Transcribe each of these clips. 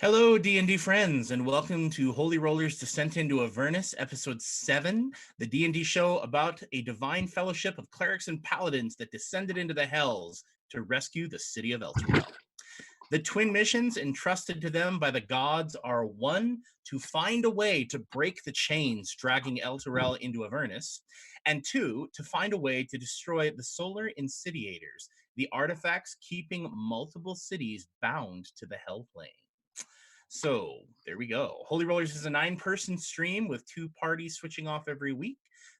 Hello, D&D friends, and welcome to Holy Rollerz Descent into Avernus, Episode 7, the D&D show about a divine fellowship of clerics and paladins that descended into the hells to rescue the city of Elturel. The twin missions entrusted to them by the gods are 1, to find a way to break the chains dragging Elturel into Avernus, and 2, to find a way to destroy the solar incendiators, the artifacts keeping multiple cities bound to the hell plane. So there we go. Holy Rollerz is a 9-person stream with 2 parties switching off every week,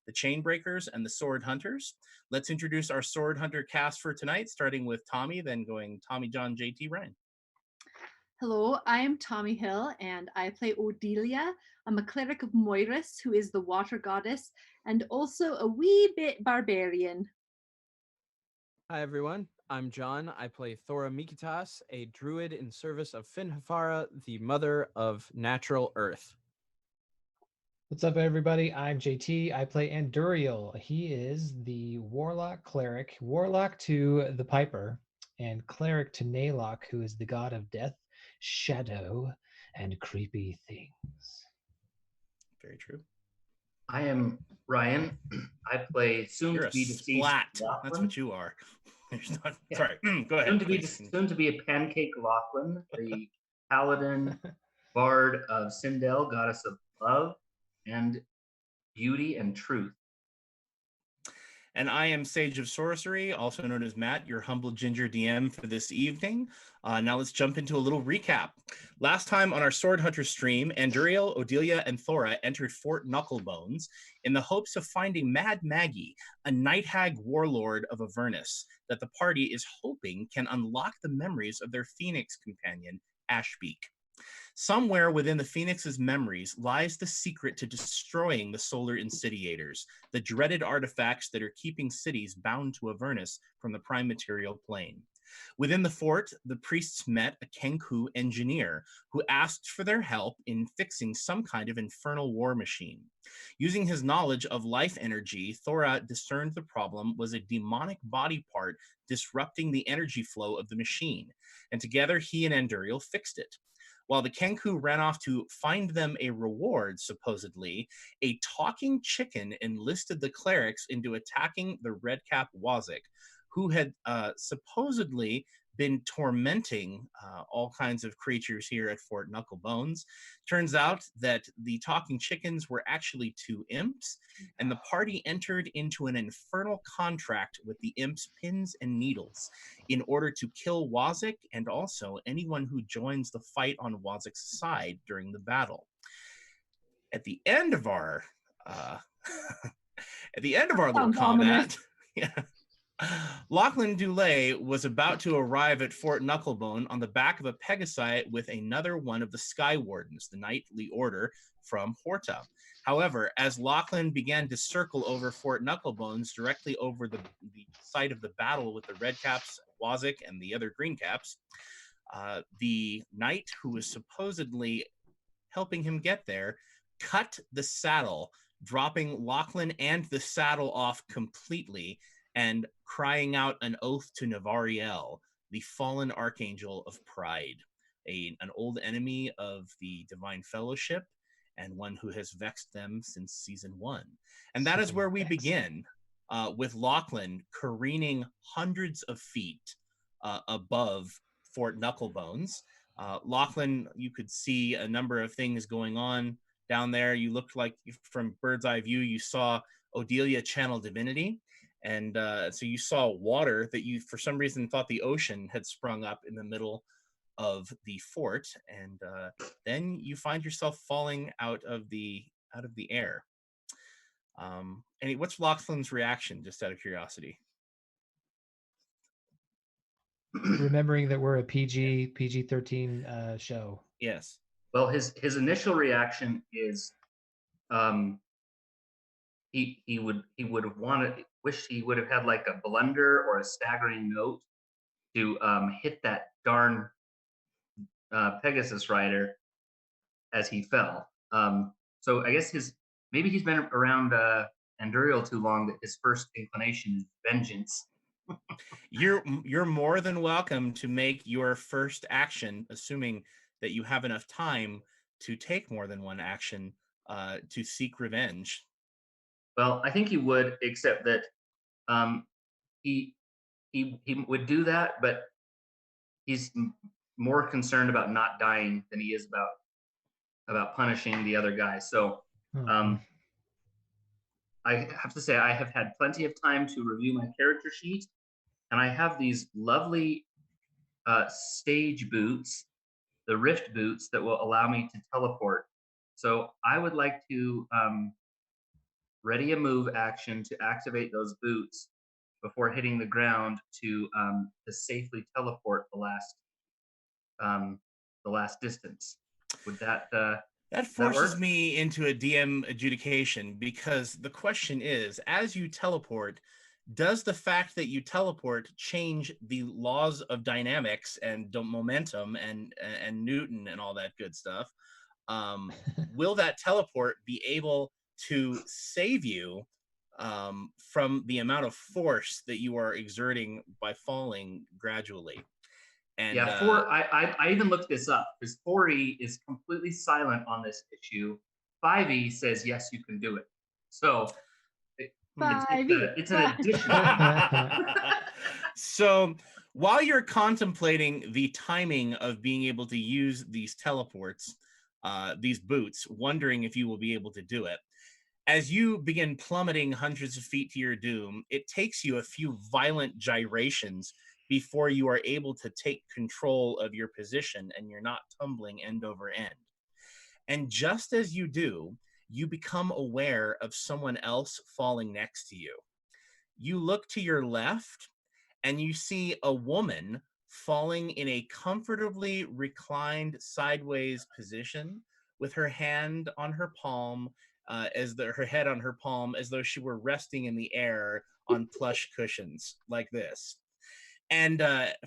the Chainbreakers and the Sword Hunters. Let's introduce our Sword Hunter cast for tonight, starting with Tommy, then going Tommy, John, JT, Ryan. Hello, I am Tommy Hill and I play Odelia. I'm a cleric of Moiris, who is the water goddess, and also a wee bit barbarian. Hi everyone, I'm John. I play Thora Mikitas, a druid in service of Finhafara, the mother of natural earth. What's up, everybody? I'm JT. I play Anduriel. He is the warlock cleric, warlock to the Piper, and cleric to Naylock, who is the god of death, shadow, and creepy things. Very true. I am Ryan. I play soon-to-be deceased splat. Lachlan. That's what you are. Yeah. Sorry, go ahead. Soon to be a pancake Lachlan, the paladin, bard of Sindel, goddess of love and beauty and truth. And I am Sage of Sorcery, also known as Matt, your humble ginger DM for this evening. Now let's jump into a little recap. Last time on our Sword Hunter stream, Anduriel, Odelia, and Thora entered Fort Knucklebones in the hopes of finding Mad Maggie, a night hag warlord of Avernus, that the party is hoping can unlock the memories of their Phoenix companion, Ashbeak. Somewhere within the Phoenix's memories lies the secret to destroying the solar incendiators, the dreaded artifacts that are keeping cities bound to Avernus from the prime material plane. Within the fort, the priests met a Kenku engineer who asked for their help in fixing some kind of infernal war machine. Using his knowledge of life energy, Thora discerned the problem was a demonic body part disrupting the energy flow of the machine, and together he and Anduriel fixed it. While the Kenku ran off to find them a reward, supposedly, a talking chicken enlisted the clerics into attacking the Redcap Wazik, who had supposedly been tormenting all kinds of creatures here at Fort Knucklebones. Turns out that the talking chickens were actually 2 imps, and the party entered into an infernal contract with the imps' pins and needles in order to kill Wazik and also anyone who joins the fight on Wazik's side during the battle. At the end of our little combat, Lachlan Dulay was about to arrive at Fort Knucklebone on the back of a Pegasi with another one of the Sky Wardens, the knightly order from Horta. However, as Lachlan began to circle over Fort Knucklebones directly over the site of the battle with the Redcaps, Wazik, and the other Greencaps, the knight who was supposedly helping him get there cut the saddle, dropping Lachlan and the saddle off completely, and crying out an oath to Navariel, the fallen archangel of pride, an old enemy of the Divine Fellowship, and one who has vexed them since season 1. And that is where we begin, with Lachlan careening hundreds of feet above Fort Knucklebones. Lachlan, you could see a number of things going on down there. You looked like, from bird's eye view, you saw Odelia channel divinity. And so you saw water that you, for some reason, thought the ocean had sprung up in the middle of the fort, and then you find yourself falling out of the air. What's Lachlan's reaction, just out of curiosity? Remembering that we're a PG-13 show. Yes. Well, his initial reaction is he would have wished he would have had like a blunder or a staggering note to hit that darn Pegasus rider as he fell. So I guess maybe he's been around Anduriel too long that his first inclination is vengeance. You're more than welcome to make your first action, assuming that you have enough time to take more than one action to seek revenge. Well, I think he would, except that he would do that, but he's more concerned about not dying than he is about punishing the other guy. So Oh. I have to say I have had plenty of time to review my character sheet, and I have these lovely stage boots, the rift boots that will allow me to teleport. So I would like to ready a move action to activate those boots before hitting the ground to safely teleport the last distance. Would that That forces work? me into a DM adjudication, because the question is, as you teleport, does the fact that you teleport change the laws of dynamics and momentum and Newton and all that good stuff? Will that teleport be able to save you from the amount of force that you are exerting by falling gradually? And yeah, I even looked this up because 4E is completely silent on this issue. 5E says yes, you can do it. So it's an additional. So while you're contemplating the timing of being able to use these teleports, these boots, wondering if you will be able to do it, as you begin plummeting hundreds of feet to your doom, it takes you a few violent gyrations before you are able to take control of your position and you're not tumbling end over end. And just as you do, you become aware of someone else falling next to you. You look to your left and you see a woman falling in a comfortably reclined sideways position with her hand on her palm, her head on her palm, as though she were resting in the air on plush cushions like this. And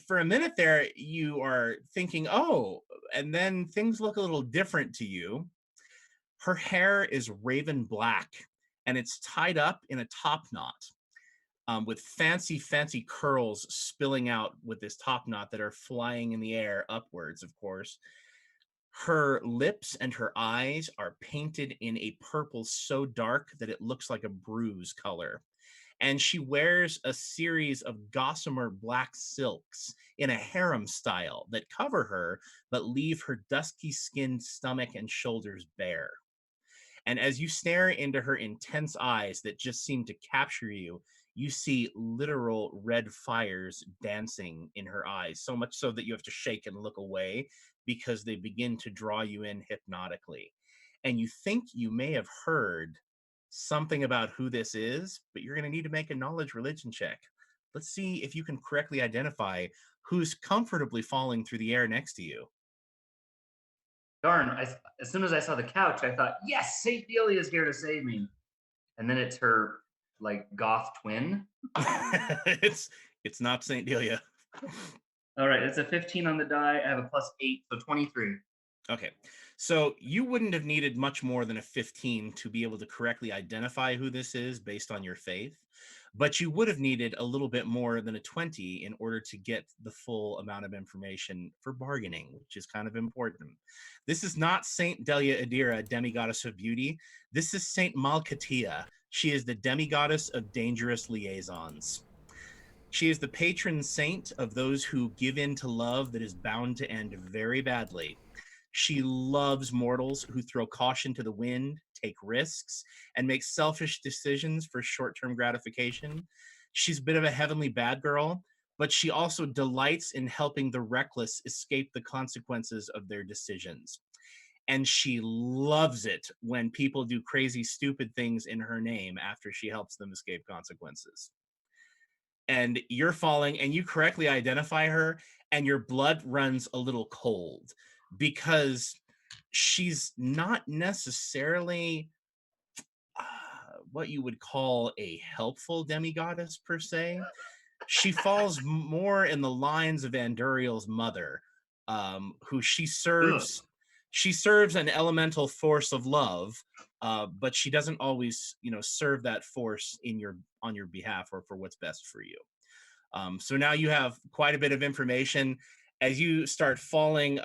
for a minute there, you are thinking, oh, and then things look a little different to you. Her hair is raven black, and it's tied up in a top knot with fancy curls spilling out with this top knot that are flying in the air upwards, of course. Her lips and her eyes are painted in a purple so dark that it looks like a bruise color. And she wears a series of gossamer black silks in a harem style that cover her, but leave her dusky skinned stomach and shoulders bare. And as you stare into her intense eyes that just seem to capture you, you see literal red fires dancing in her eyes, so much so that you have to shake and look away because they begin to draw you in hypnotically. And you think you may have heard something about who this is, but you're going to need to make a knowledge religion check. Let's see if you can correctly identify who's comfortably falling through the air next to you. Darn, as soon as I saw the couch, I thought, yes, St. Delia is here to save me. And then it's her like goth twin. It's not St. Delia. All right, it's a 15 on the die. I have a +8, so 23. Okay, so you wouldn't have needed much more than a 15 to be able to correctly identify who this is based on your faith, but you would have needed a little bit more than a 20 in order to get the full amount of information for bargaining, which is kind of important. This is not Saint Delia Adira, demigoddess of beauty. This is Saint Malkatia. She is the demigoddess of dangerous liaisons. She is the patron saint of those who give in to love that is bound to end very badly. She loves mortals who throw caution to the wind, take risks, and make selfish decisions for short-term gratification. She's a bit of a heavenly bad girl, but she also delights in helping the reckless escape the consequences of their decisions. And she loves it when people do crazy, stupid things in her name after she helps them escape consequences. And you're falling and you correctly identify her, and your blood runs a little cold because she's not necessarily what you would call a helpful demigoddess per se. She falls more in the lines of Anduriel's mother, who she serves. Ugh. She serves an elemental force of love, but she doesn't always, serve that force on your behalf or for what's best for you. So now you have quite a bit of information. As you start falling,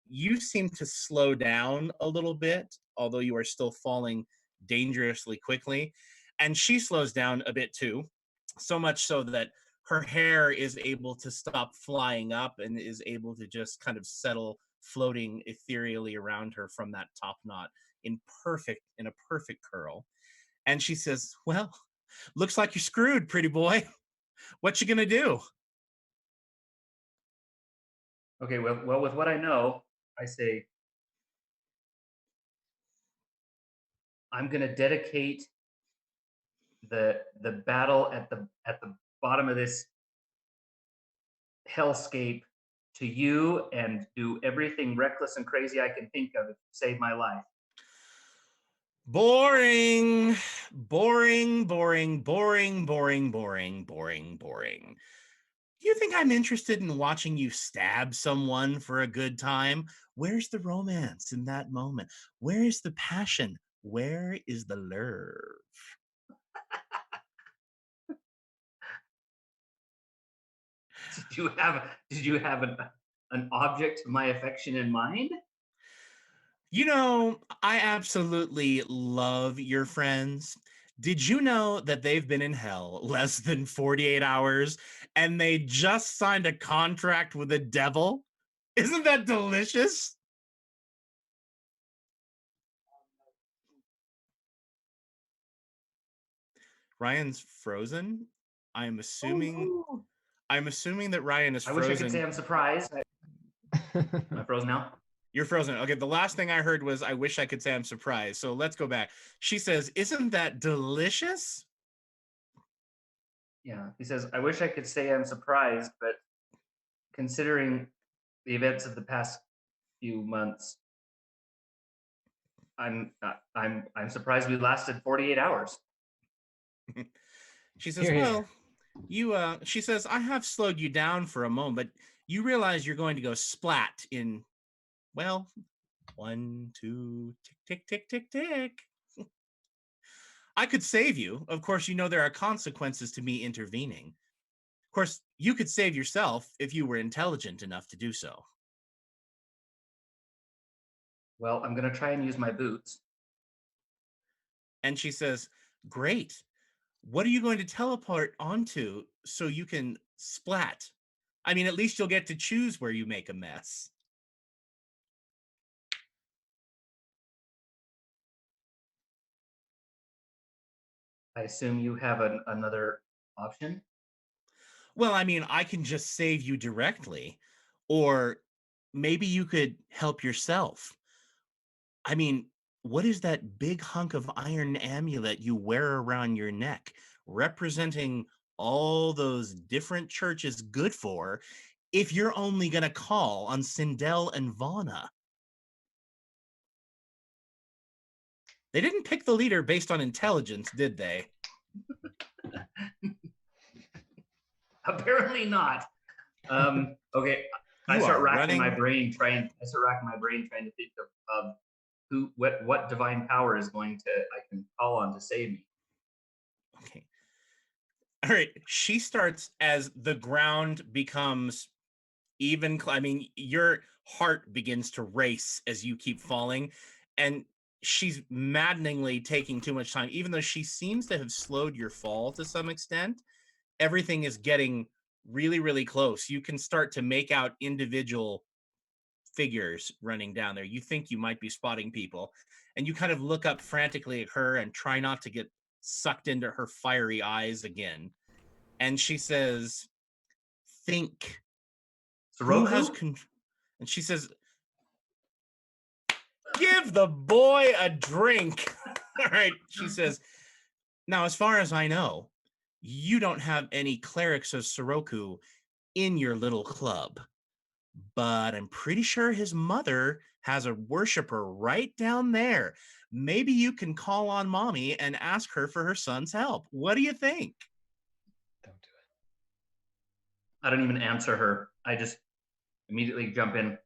you seem to slow down a little bit, although you are still falling dangerously quickly. And she slows down a bit too, so much so that her hair is able to stop flying up and is able to just kind of settle, floating ethereally around her from that top knot in a perfect curl. And she says, "Well, looks like you're screwed, pretty boy. What you gonna do?" Okay, well, with what I know, I say I'm gonna dedicate the battle at the bottom of this hellscape to you and do everything reckless and crazy I can think of to save my life. Boring, boring, boring, boring, boring, boring, boring, boring. Do you think I'm interested in watching you stab someone for a good time? Where's the romance in that moment? Where is the passion? Where is the love? Did you have an object of my affection in mind? You know, I absolutely love your friends. Did you know that they've been in hell less than 48 hours and they just signed a contract with the devil? Isn't that delicious? Ryan's frozen. I'm assuming Oh, I'm assuming that Ryan is I wish I could frozen. say I'm surprised. Am I frozen now? You're frozen. Okay, the last thing I heard was I wish I could say I'm surprised. So let's go back. She says, "Isn't that delicious?" Yeah. He says, I wish I could say I'm surprised, but considering the events of the past few months, I'm surprised we lasted 48 hours. She says, Here, here. "Well, she says, I have slowed you down for a moment, but you realize you're going to go splat in, well, 1, 2, tick, tick, tick, tick, tick. I could save you. Of course, you know there are consequences to me intervening. Of course, you could save yourself if you were intelligent enough to do so." Well, I'm gonna try and use my boots. And she says, "Great. What are you going to teleport onto so you can splat? I mean, at least you'll get to choose where you make a mess." I assume you have another option. Well, I mean, I can just save you directly, or maybe you could help yourself. I mean, what is that big hunk of iron amulet you wear around your neck, representing all those different churches good for, if you're only going to call on Sindel and Vana? They didn't pick the leader based on intelligence, did they? Apparently not. Okay, I You start are racking my running. brain trying. I start racking my brain trying to think of what divine power is going to I can call on to save me. Okay. All right. She starts as the ground becomes even. I mean, your heart begins to race as you keep falling. And she's maddeningly taking too much time, even though she seems to have slowed your fall to some extent. Everything is getting really, really close. You can start to make out individual figures running down there. You think you might be spotting people, and you kind of look up frantically at her and try not to get sucked into her fiery eyes again. And she says, "Think. Who has Soroku? And she says, "Give the boy a drink." All right. She says, "Now, as far as I know, you don't have any clerics of Soroku in your little club, but I'm pretty sure his mother has a worshiper right down there. Maybe you can call on mommy and ask her for her son's help. What do you think?" Don't do I don't even answer her. I just immediately jump in.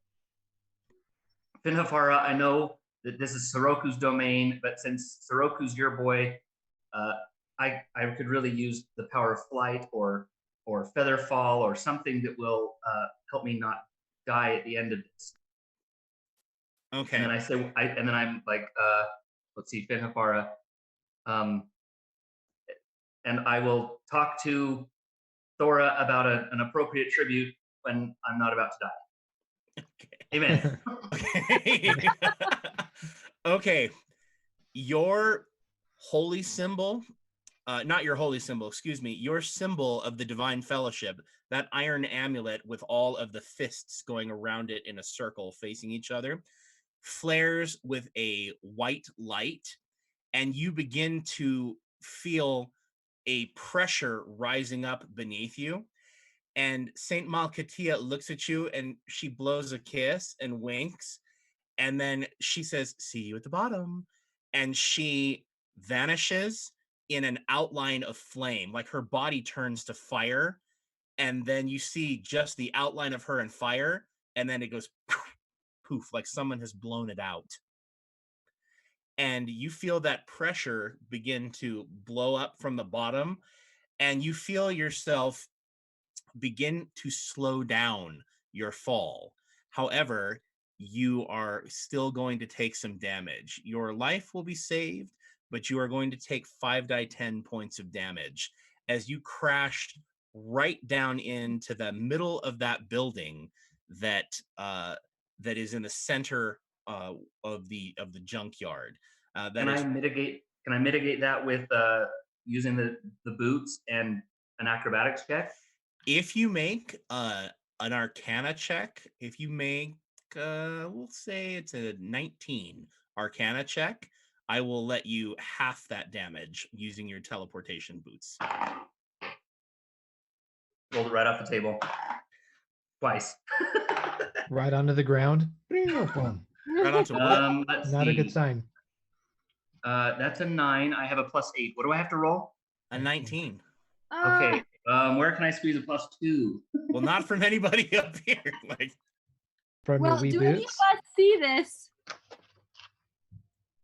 Finhafara, I know that this is Soroku's domain, but since Soroku's your boy, uh, I could really use the power of flight or feather fall or something that will help me not die at the end of this. Okay. And then I say, and then I'm like, let's see, Finhafara, and I will talk to Thora about an appropriate tribute when I'm not about to die. Amen. Okay. Okay. Your holy symbol, not your holy symbol, excuse me, your symbol of the divine fellowship, that iron amulet with all of the fists going around it in a circle facing each other, flares with a white light, and you begin to feel a pressure rising up beneath you. And Saint Malkatia looks at you and she blows a kiss and winks. And then she says, "See you at the bottom." And she vanishes in an outline of flame, like her body turns to fire. And then you see just the outline of her in fire. And then it goes poof, like someone has blown it out. And you feel that pressure begin to blow up from the bottom. And you feel yourself begin to slow down your fall. However, you are still going to take some damage. Your life will be saved, but you are going to take 5d10 points of damage as you crash right down into the middle of that building that that is in the center of the junkyard. Can I mitigate that with using the boots and an acrobatics check? If you make an Arcana check, if you make, we'll say it's a 19 Arcana check, I will let you half that damage using your teleportation boots. Rolled it right off the table. Twice. Right onto the ground. Boom. Right onto what? Let's Not see. a good sign. That's a 9. I have a +8. What do I have to roll? A 19. Okay. Where can I squeeze a +2? Well, not from anybody up here. Like, From Well, your wee do any of boots. us see this?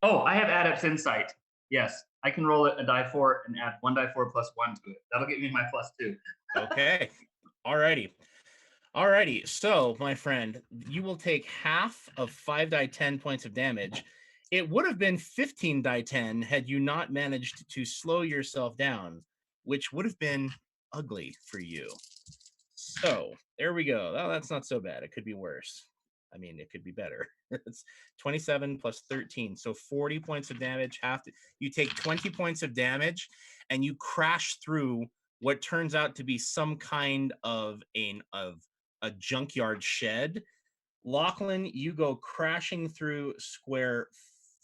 Oh, I have Adept's Insight. Yes, I can roll it a die 4 and add 1 die 4 +1 to it. That'll get me my +2. okay. Alrighty. So, my friend, you will take half of 5d10 points of damage. It would have been 15d10 had you not managed to slow yourself down, which would have been ugly for you. So, there we go. Oh, that's not so bad. It could be worse. I mean, it could be better. It's 27 plus 13. So 40 points of damage. You take 20 points of damage and you crash through what turns out to be some kind of a junkyard shed. Lachlan, you go crashing through square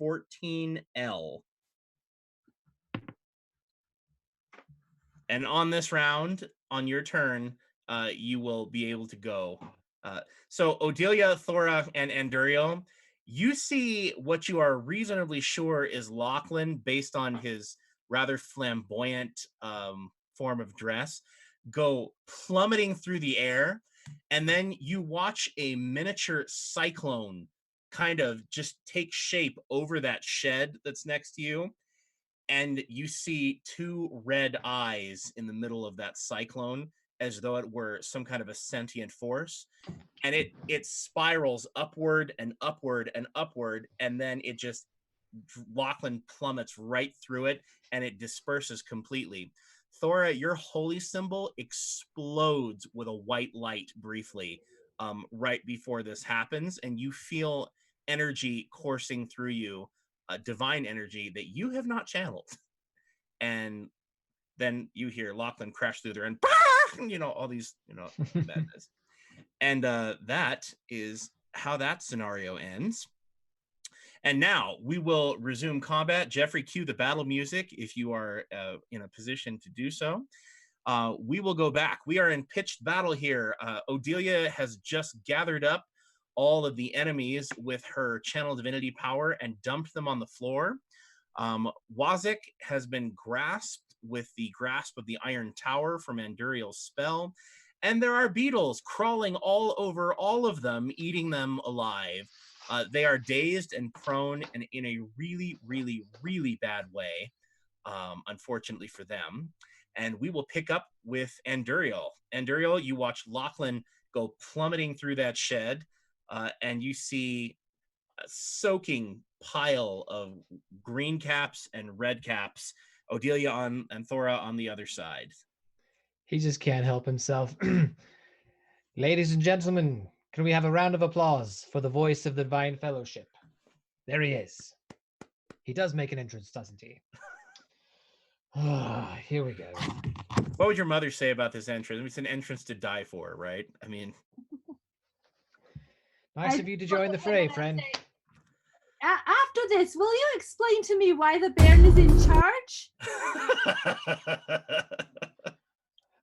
14L. And on this round, on your turn, you will be able to go. So Odelia, Thora, and Anduriel, you see what you are reasonably sure is Lachlan based on his rather flamboyant form of dress, go plummeting through the air, and then you watch a miniature cyclone kind of just take shape over that shed that's next to you, and you see two red eyes in the middle of that cyclone as though it were some kind of a sentient force, and it spirals upward and upward and upward, and then it just Lachlan plummets right through it and it disperses completely. Thora, your holy symbol explodes with a white light briefly right before this happens, and you feel energy coursing through you, divine energy that you have not channeled. And then you hear Lachlan crash through there and all these madness. And that is how that scenario ends. And now we will resume combat. Jeffrey, cue the battle music if you are in a position to do so. We will go back. We are in pitched battle here. Odelia has just gathered up all of the enemies with her channel divinity power and dumped them on the floor. Wazik has been grasped with the grasp of the Iron Tower from Anduriel's spell. And there are beetles crawling all over all of them, eating them alive. They are dazed and prone and in a really, really, really bad way, unfortunately for them. And we will pick up with Anduriel. Anduriel, you watch Lachlan go plummeting through that shed, and you see soaking pile of green caps and red caps. Odelia and Thora on the other side. He just can't help himself. Ladies and gentlemen, can we have a round of applause for the voice of the Divine Fellowship? There he is. He does make an entrance, doesn't he? Here we go. What would your mother say about this entrance? It's an entrance to die for, right? I mean, nice of you to join the fray, friend. After this, will you explain to me why the Baron is in charge?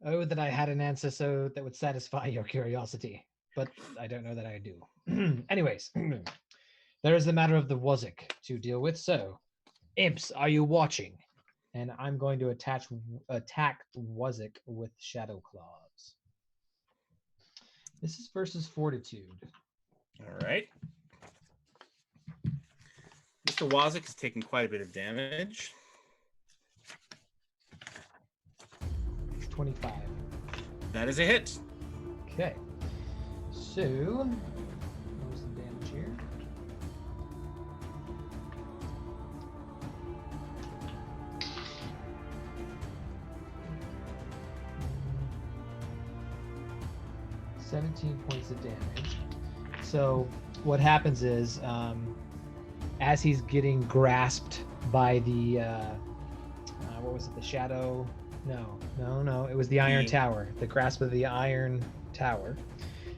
Oh, that I had an answer so that would satisfy your curiosity, but I don't know that I do. Anyways, there is the matter of the Wazik to deal with. So, imps, are you watching? And I'm going to attack Wazik with Shadow Claws. This is versus Fortitude. All right. Mr. Wazik is taking quite a bit of damage. 25. That is a hit. Okay. So, what's the damage here? $17 points of damage. So what happens is, as he's getting grasped by the, what was it? The shadow? No. It was the Iron Tower. The grasp of the Iron Tower.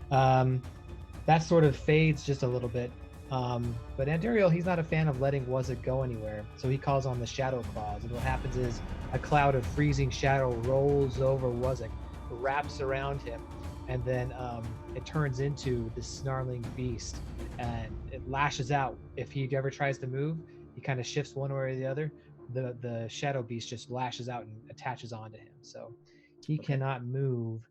That sort of fades just a little bit. But Anduriel, he's not a fan of letting Wazik go anywhere, so he calls on the Shadow Claws. And what happens is a cloud of freezing shadow rolls over Wazik, wraps around him, and then it turns into this snarling beast, and it lashes out. If he ever tries to move, he kind of shifts one way or the other. The shadow beast just lashes out and attaches onto him, so he cannot move.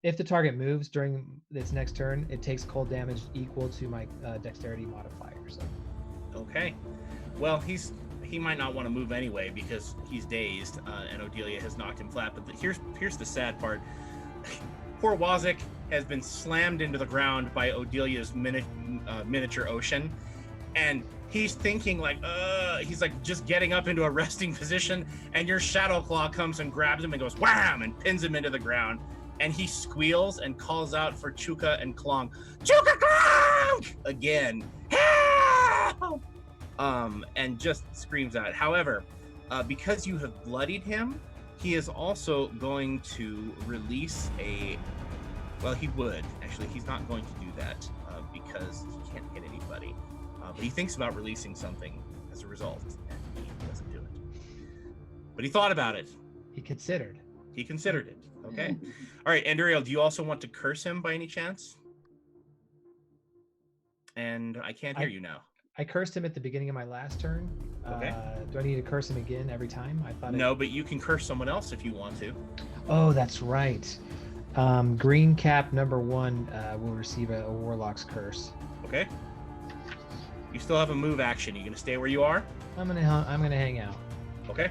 If the target moves during its next turn, it takes cold damage equal to my dexterity modifier. So okay, well he might not want to move anyway because he's dazed, and Odelia has knocked him flat. But here's the sad part. Poor Wazik has been slammed into the ground by Odelia's miniature ocean, and he's thinking like, he's like just getting up into a resting position, and your Shadow Claw comes and grabs him and goes wham and pins him into the ground, and he squeals and calls out for Chuka and Klong. Chuka Klong! Again. Help! And just screams out. However, because you have bloodied him, he is also going to release he would. Actually, he's not going to do that because he can't hit anybody. But he thinks about releasing something as a result, and he doesn't do it. But he thought about it. he considered it. Okay. All right, Anduriel, do you also want to curse him by any chance? And I can't hear you now. I cursed him at the beginning of my last turn. Okay. Do I need to curse him again every time? I thought no, but you can curse someone else if you want to. Oh, that's right. Green cap number 1 will receive a Warlock's curse. Okay. You still have a move action. You gonna stay where you are? I'm gonna hang out. Okay.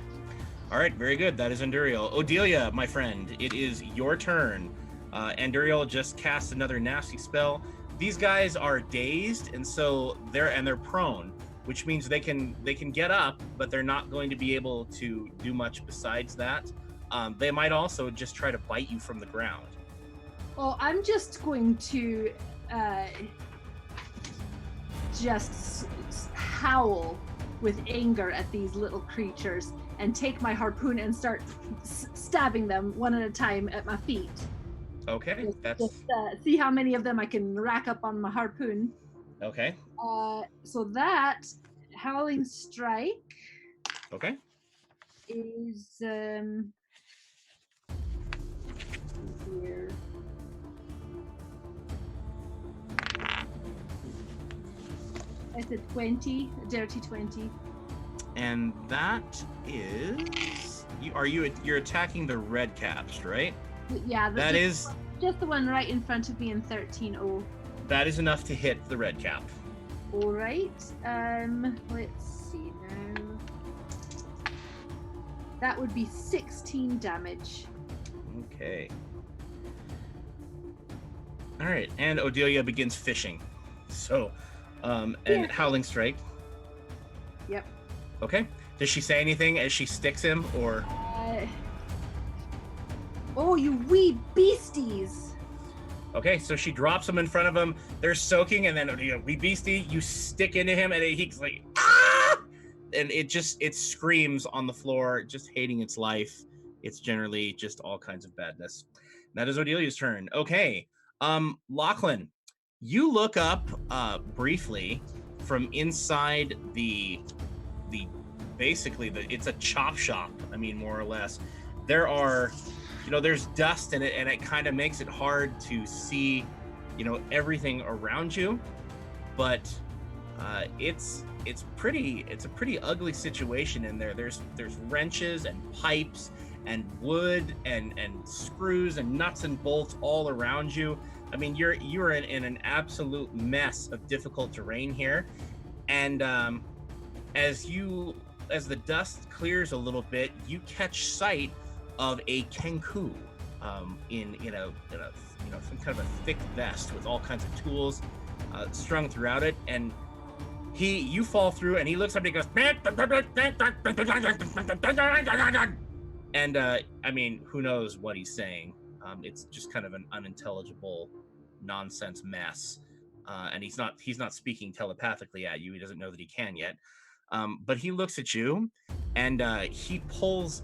All right. Very good. That is Anduriel. Odelia, my friend, it is your turn. Anduriel just cast another nasty spell. These guys are dazed, and so they're prone, which means they can get up, but they're not going to be able to do much besides that. They might also just try to bite you from the ground. Oh, I'm just going to just howl with anger at these little creatures and take my harpoon and start stabbing them one at a time at my feet. Okay, just see how many of them I can rack up on my harpoon. Okay. So that Howling Strike. Okay. Is here. It's a 20, a dirty 20. And that is you're attacking the red caps, right? Yeah, that is just the one right in front of me in 13-0. That is enough to hit the red cap. All right. Let's see now. That would be 16 damage. Okay. All right, and Odelia begins fishing. So, and Yeah. Howling Strike. Yep. Okay. Does she say anything as she sticks him, or? Oh, you wee beasties! Okay, so she drops him in front of him. They're soaking, and then we beastie. You stick into him, and he's like, ah! And it screams on the floor, just hating its life. It's generally just all kinds of badness. That is Odelia's turn. Okay, Lachlan, you look up briefly from inside the basically it's a chop shop. I mean, more or less. There are, there's dust in it, and it kind of makes it hard to see, everything around you. But it's a pretty ugly situation in there. There's wrenches and pipes and wood and screws and nuts and bolts all around you. I mean, you're in an absolute mess of difficult terrain here. And as the dust clears a little bit, you catch sight of a kenku in some kind of a thick vest with all kinds of tools strung throughout it. And you fall through, and he looks up and he goes, and I mean, who knows what he's saying. It's just kind of an unintelligible nonsense mess. And he's not speaking telepathically at you. He doesn't know that he can yet. But he looks at you, and he pulls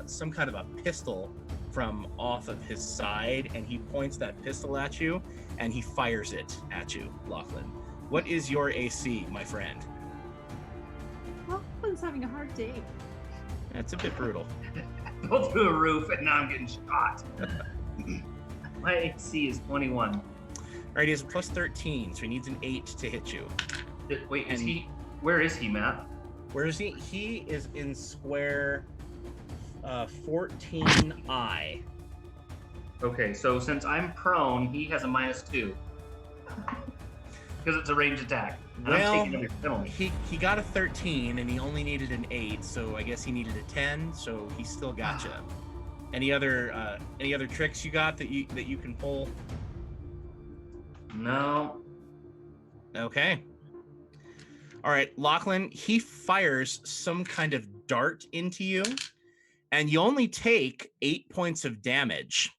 some kind of a pistol from off of his side, and he points that pistol at you, and he fires it at you, Lachlan. What is your AC, my friend? Lachlan's having a hard day. That's a bit brutal. Go through a roof, and now I'm getting shot. My AC is 21. All right, he has a plus 13, so he needs an 8 to hit you. Wait, where is he, Matt? Where is he? He is in square 14I. Okay, so since I'm prone, he has a -2. Because it's a ranged attack. And I'm taking every penalty. He got a 13, and he only needed an 8, so I guess he needed a 10, so he still got you. Any other tricks you got that you can pull? No. Okay. All right, Lachlan, he fires some kind of dart into you, and you only take 8 points of damage.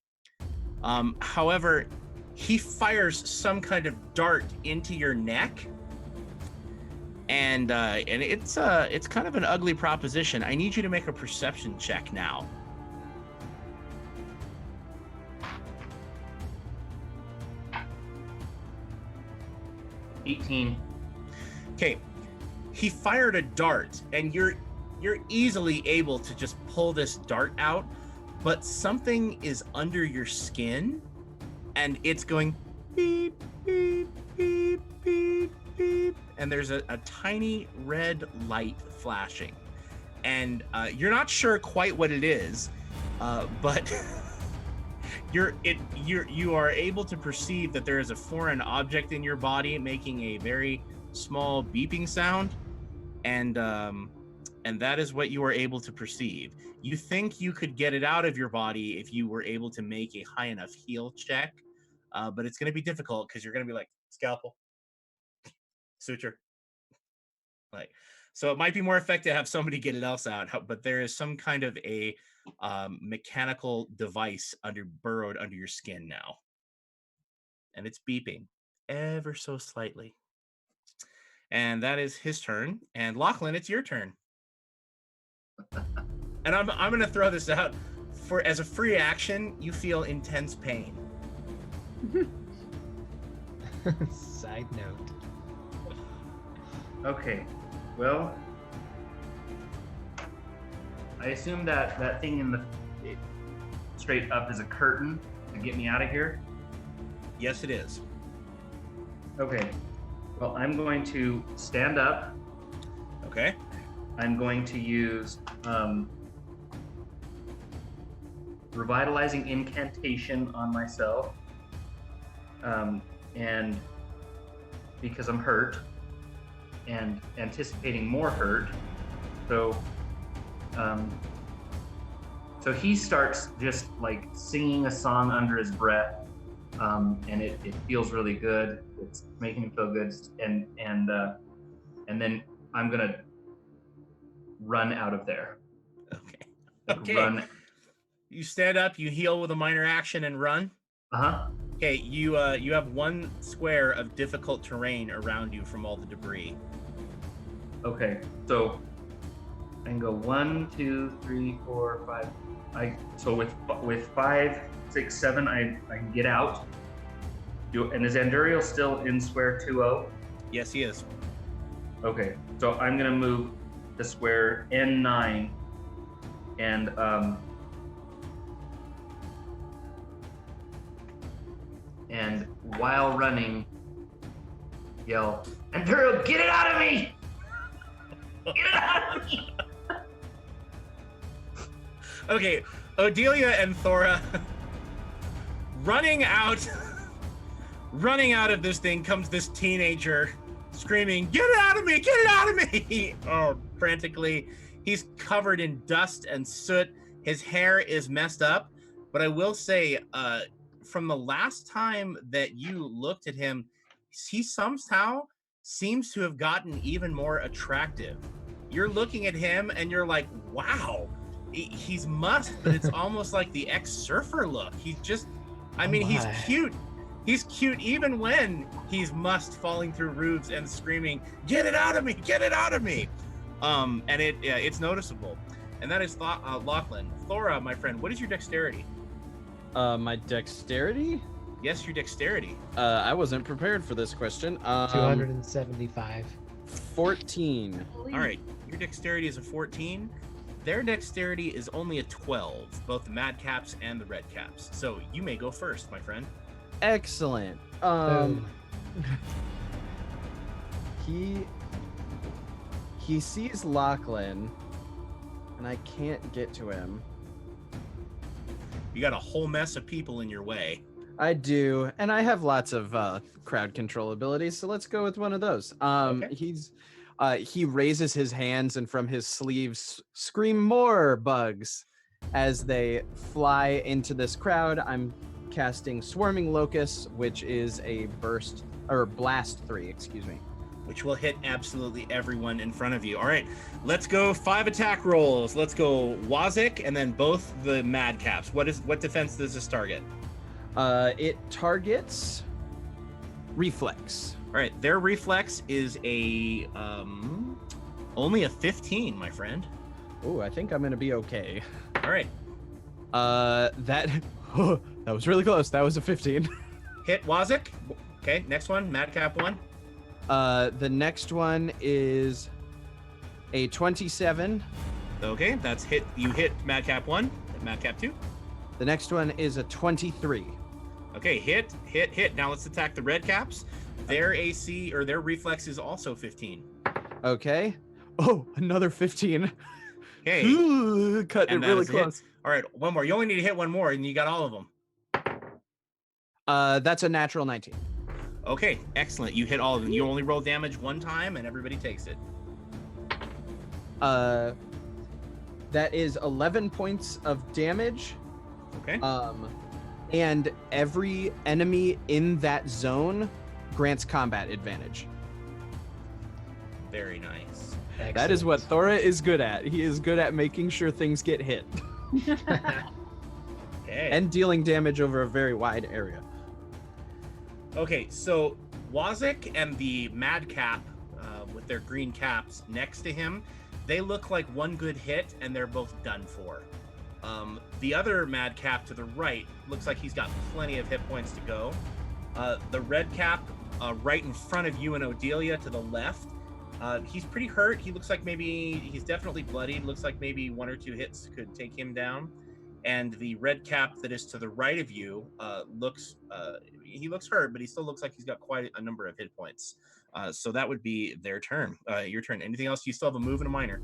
However, he fires some kind of dart into your neck, and it's kind of an ugly proposition. I need you to make a perception check now. $18. Okay, he fired a dart, and you're easily able to just pull this dart out, but something is under your skin, and it's going beep, beep, beep, beep, beep, and there's a tiny red light flashing, and you're not sure quite what it is, but you are able to perceive that there is a foreign object in your body making a very small beeping sound, and that is what you are able to perceive. You think you could get it out of your body if you were able to make a high enough heal check, but it's going to be difficult because you're going to be like, scalpel, suture, so it might be more effective to have somebody get it else out, but there is some kind of a mechanical device burrowed under your skin now, and it's beeping ever so slightly. And that is his turn. And Lachlan, it's your turn. And I'm going to throw this out. As a free action, you feel intense pain. Side note. Okay, well, I assume that thing straight up is a curtain to get me out of here. Yes, it is. Okay. Well, I'm going to stand up. Okay. I'm going to use revitalizing incantation on myself, and because I'm hurt and anticipating more hurt. So he starts just like singing a song under his breath, and it feels really good. It's making him feel good, and then I'm gonna run out of there. Okay. Like, Okay. Run. You stand up, you heal with a minor action and run. Uh-huh. Okay, you have 1 square of difficult terrain around you from all the debris. Okay, so I can go 1, 2, 3, 4, 5. So with 5, 6, 7, I can get out. And is Anduriel still in square 2-0? Yes, he is. Okay, so I'm gonna move to square N9, and while running, yell, Anduriel, get it out of me! Get it out of me! Okay, Odelia and Thora running out of this thing comes this teenager screaming, "Get it out of me! Get it out of me!" Oh, frantically. He's covered in dust and soot. His hair is messed up. But I will say, from the last time that you looked at him, he somehow seems to have gotten even more attractive. You're looking at him and you're like, wow, he's musk, but it's almost like the ex-surfer look. He's just, I mean, he's cute. He's cute even when he's musked, falling through roofs and screaming, "Get it out of me! Get it out of me!" And it's noticeable. And that is Lachlan. Thora, my friend, what is your dexterity? My dexterity? Yes, your dexterity. I wasn't prepared for this question. 275. 14. All right, your dexterity is a 14. Their dexterity is only a 12, both the Madcaps and the Redcaps. So you may go first, my friend. Excellent. He sees Lachlan, and I can't get to him. You got a whole mess of people in your way. I do, and I have lots of crowd control abilities, so let's go with one of those. Okay. He raises his hands, and from his sleeves scream more bugs as they fly into this crowd. I'm casting Swarming Locusts, which is a blast 3, excuse me. Which will hit absolutely everyone in front of you. All right, let's go 5 attack rolls. Let's go Wazik and then both the Madcaps. What defense does this target? It targets reflex. All right, their reflex is a only a 15, my friend. Oh, I think I'm gonna be okay. All right. That was really close. That was a 15. Hit Wazik. Okay, next one, Madcap 1. The next one is a 27. Okay, that's hit. You hit Madcap 1, Madcap 2. The next one is a 23. Okay, hit. Now let's attack the Redcaps. Their AC or their reflex is also 15. Okay. Oh, another 15. Okay. Ooh, cut it really close. All right, one more. You only need to hit one more, and you got all of them. That's a natural 19. Okay, excellent. You hit all of them. You only roll damage one time, and everybody takes it. That is 11 points of damage. Okay. And every enemy in that zone grants combat advantage. Very nice. Excellent. That is what Thora is good at. He is good at making sure things get hit. Okay. And dealing damage over a very wide area. Okay, so Wazik and the Madcap with their green caps next to him, they look like one good hit, and they're both done for. The other Madcap to the right looks like he's got plenty of hit points to go. The Redcap right in front of you and Odelia to the left, he's pretty hurt. He looks like he's definitely bloodied. Looks like maybe 1 or 2 hits could take him down. And the Redcap that is to the right of you he looks hurt, but he still looks like he's got quite a number of hit points. So that would be their turn. Your turn. Anything else? You still have a move and a minor.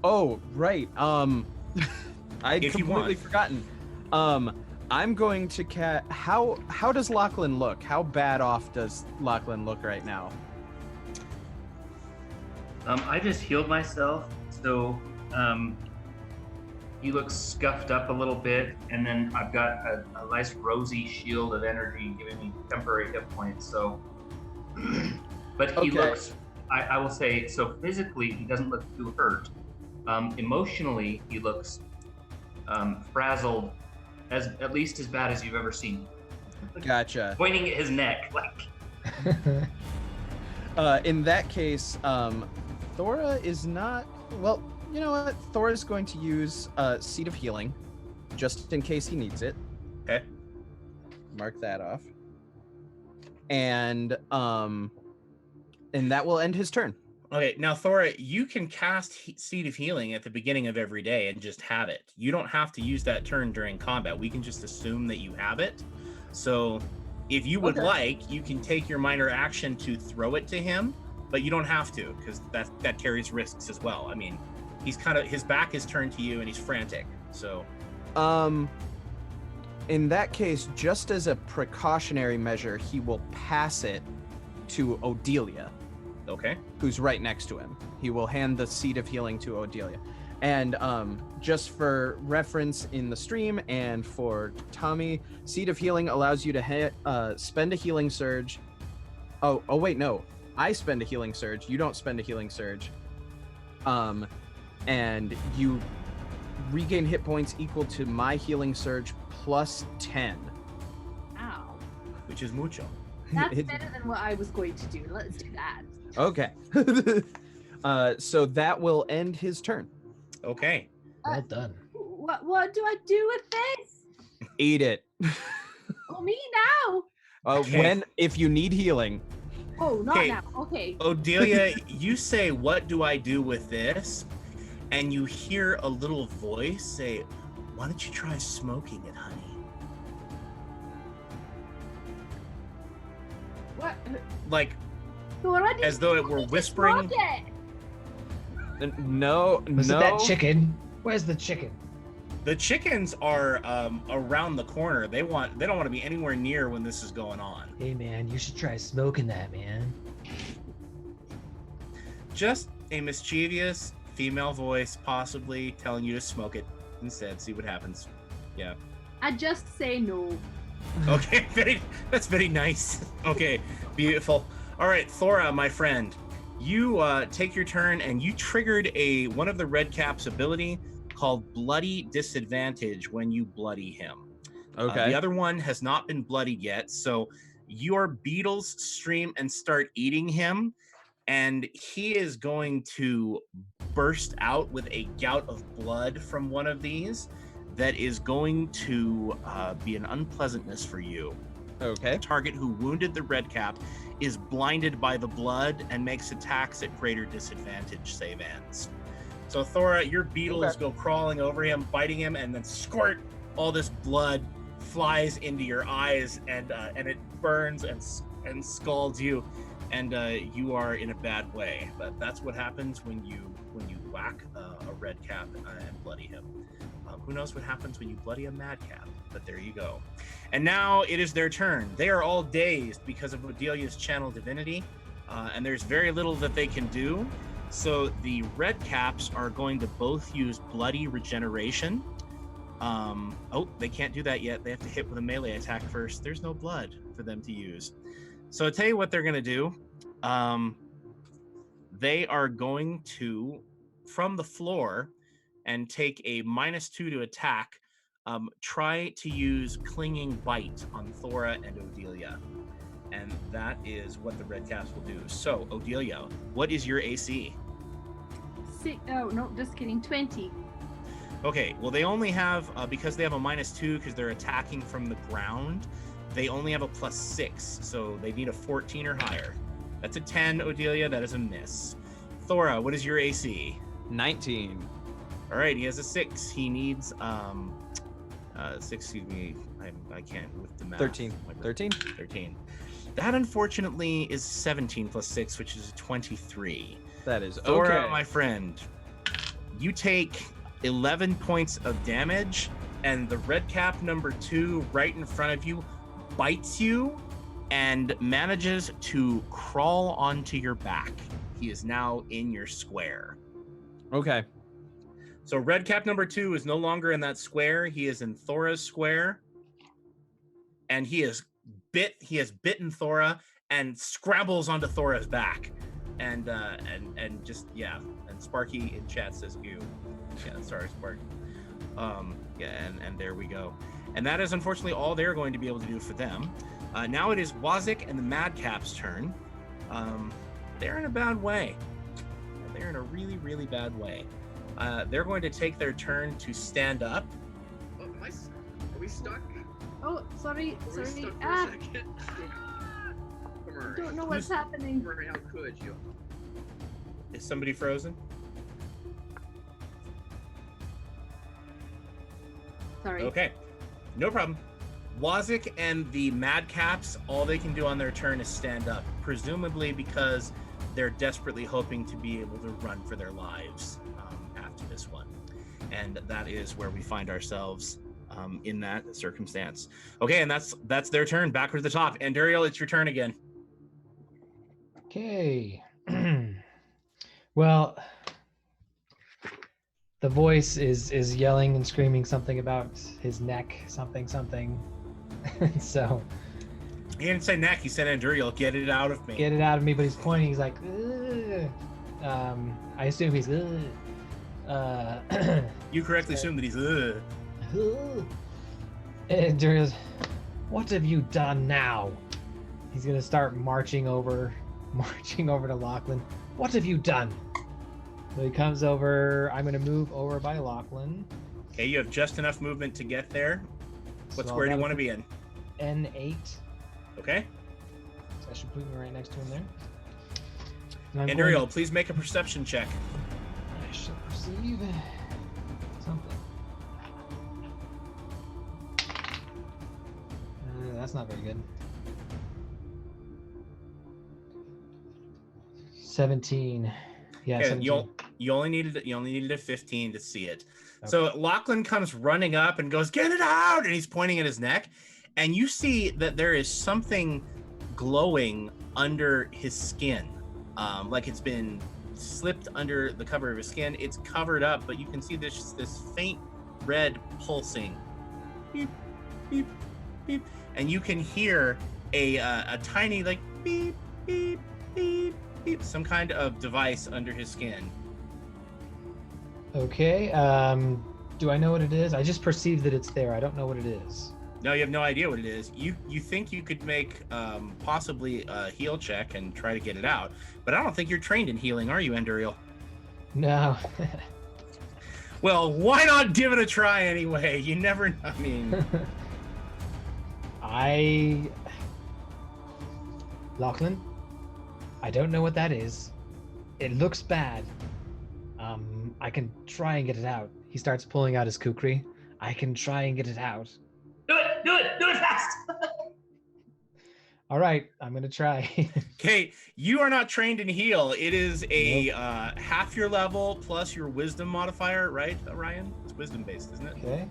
Oh, right. I'd completely forgotten. I'm going to how does Lachlan look? How bad off does Lachlan look right now? I just healed myself, so he looks scuffed up a little bit, and then I've got a nice rosy shield of energy giving me temporary hit points. So, but he looks. I will say so. Physically, he doesn't look too hurt. Emotionally, he looks frazzled, at least as bad as you've ever seen. Gotcha. Pointing at his neck, like. In that case, Thora is not. Well, you know what? Thora is going to use Seed of Healing, just in case he needs it. Okay. Mark that off. And that will end his turn. Okay, now Thora, you can cast Seed of Healing at the beginning of every day and just have it. You don't have to use that turn during combat. We can just assume that you have it. So if you would like, you can take your minor action to throw it to him, but you don't have to, because that carries risks as well. I mean, he's his back is turned to you and he's frantic. So in that case, just as a precautionary measure, he will pass it to Odelia. Okay. Who's right next to him. He will hand the Seed of Healing to Odelia. And just for reference in the stream and for Tommy, Seed of Healing allows you to spend a healing surge. Oh, wait, no. I spend a healing surge. You don't spend a healing surge. And you regain hit points equal to my healing surge plus 10. Ow. Which is mucho. That's better than what I was going to do. Let's do that. Okay. So that will end his turn. Okay. Well done. What do I do with this? Eat it. Oh, me now? Okay. If you need healing. Oh, not now. Okay. Odelia, you say, "What do I do with this?" And you hear a little voice say, "Why don't you try smoking it, honey?" What? Like, Thora, as though it were whispering. No. Was it that chicken? Where's the chicken? The chickens are around the corner. They don't want to be anywhere near when this is going on. Hey man, you should try smoking that, man. Just a mischievous female voice, possibly telling you to smoke it instead. See what happens. Yeah. I just say no. Okay, that's very nice. Okay, beautiful. All right, Thora, my friend, you take your turn and you triggered one of the Red Cap's ability called Bloody Disadvantage when you bloody him. Okay. The other one has not been bloodied yet, so your beetles stream and start eating him, and he is going to burst out with a gout of blood from one of these that is going to be an unpleasantness for you. Okay. The target who wounded the Red Cap is blinded by the blood and makes attacks at greater disadvantage save ends. So Thora, your beetles go crawling over him, biting him, and then squirt, all this blood flies into your eyes, and it burns and scalds you, and you are in a bad way. But that's what happens when you whack a Red Cap and bloody him. Who knows what happens when you bloody a madcap? But there you go. And now it is their turn. They are all dazed because of Odelia's channel divinity, and there's very little that they can do. So the Red Caps are going to both use Bloody Regeneration. Oh, they can't do that yet. They have to hit with a melee attack first. There's no blood for them to use. So I'll tell you what they're going to do. They are going to, from the floor, and take a -2 to attack, try to use Clinging Bite on Thora and Odelia. And that is what the Red Caps will do. So, Odelia, what is your AC? Oh, no, just kidding. 20. Okay, well, they only have, because they have a -2 because they're attacking from the ground, they only have a +6, so they need a 14 or higher. That's a 10, Odelia. That is a miss. Thora, what is your AC? 19. All right, he has a 6. He needs 6, excuse me, I can't with the math. 13. 13? 13. That, unfortunately, is 17 plus 6, which is 23. That is Thora, okay. my friend, you take 11 points of damage, and the Red Cap number 2 right in front of you bites you and manages to crawl onto your back. He is now in your square. Okay. So red cap number 2 is no longer in that square. He is in Thora's square. And he has bitten Thora and scrabbles onto Thora's back. And just, yeah. And Sparky in chat says ew. Yeah, sorry, Sparky. Yeah, and there we go. And that is unfortunately all they're going to be able to do for them. Now it is Wazik and the Madcap's turn. They're in a bad way. They're in a really, really bad way. They're going to take their turn to stand up. Oh, are we stuck? Oh, sorry. Are we stuck for a Ah, second? Come on. I don't know what's happening. Murray, how could you? Is somebody frozen? Sorry. Okay, no problem. Wazik and the Madcaps, all they can do on their turn is stand up, presumably because they're desperately hoping to be able to run for their lives after this one. And that is where we find ourselves in that circumstance. Okay, and that's their turn, back to the top. And Duriel, it's your turn again. Okay. Well, the voice is yelling and screaming something about his neck, something. So He didn't say neck, he said Anduriel, get it out of me. get it out of me, but he's pointing. He's like, ugh. I assume he's. You correctly assume that he's And Duriel's, what have you done now? He's gonna start marching over to Lachlan. What have you done? So he comes over. I'm gonna move over by Lachlan. Okay, you have just enough movement to get there. What So square do you I'll want to be in? N8. Okay. So I should put me right next to him there. And I'm And going Duriel, please make a perception check. I shall perceive something. That's not very good. 17. Yeah, Okay, 17. you only needed a 15 to see it. Okay. So Lachlan comes running up and goes, "Get it out!" And he's pointing at his neck, and you see that there is something glowing under his skin, like it's been slipped under the cover of his skin. It's covered up, but you can see this faint red pulsing, beep, beep, beep, and you can hear a tiny like beep, beep, beep, beep, some kind of device under his skin. Okay. Do I know what it is? I just perceive that it's there. I don't know what it is. No, you have no idea what it is. You think you could make possibly a heal check and try to get it out, but I don't think you're trained in healing, are you, Anduriel? No. Well, why not give it a try anyway? You never know. I mean, Lachlan, I don't know what that is. It looks bad. I can try and get it out. He starts pulling out his kukri. I can try and get it out. Do it fast. All right, I'm gonna try. okay, you are not trained in heal. It is a half your level plus your wisdom modifier, right, Ryan? It's wisdom based, isn't it? Okay.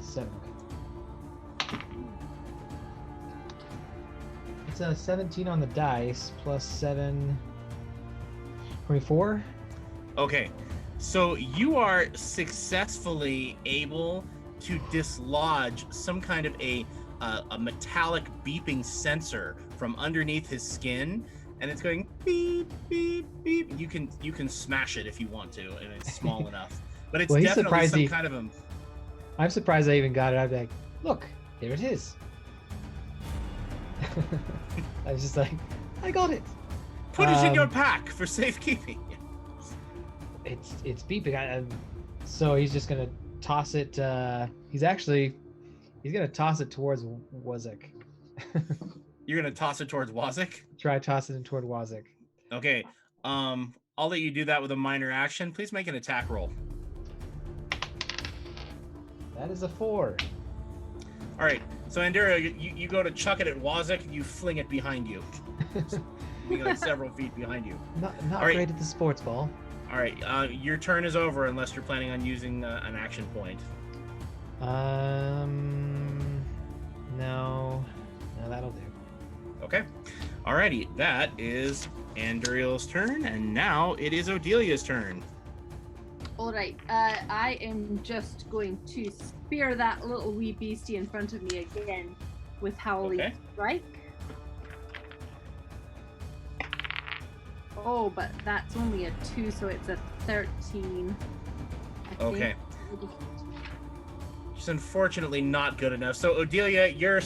7. It's a 17 on the dice plus 7. 24. Okay, so you are successfully able to dislodge some kind of a metallic beeping sensor from underneath his skin, and it's going beep beep beep. You can smash it if you want to, and it's small enough. But it's definitely some kind of a. I'm surprised I even got it. I'd be like, look, here it is. I was just like, I got it. Put it in your pack for safekeeping. It's beeping. So he's just gonna toss it. He's gonna toss it towards Wazik. You're gonna toss it towards Wazik? Try tossing it toward Wazik. Okay. I'll let you do that with a minor action. Please make an attack roll. That is a 4. All right. So Andera, you go to chuck it at Wazik, and you fling it behind you. Being like several feet behind you. Not right. great at the sports ball. All right, your turn is over unless you're planning on using an action point. No, that'll do. Okay. Alrighty, that is Anduriel's turn, and now it is Odelia's turn. All right, I am just going to spear that little wee beastie in front of me again with Holy Okay. Strike. Oh, but that's only a 2, so it's a 13. I think. Okay. Just unfortunately not good enough. So Odelia, you're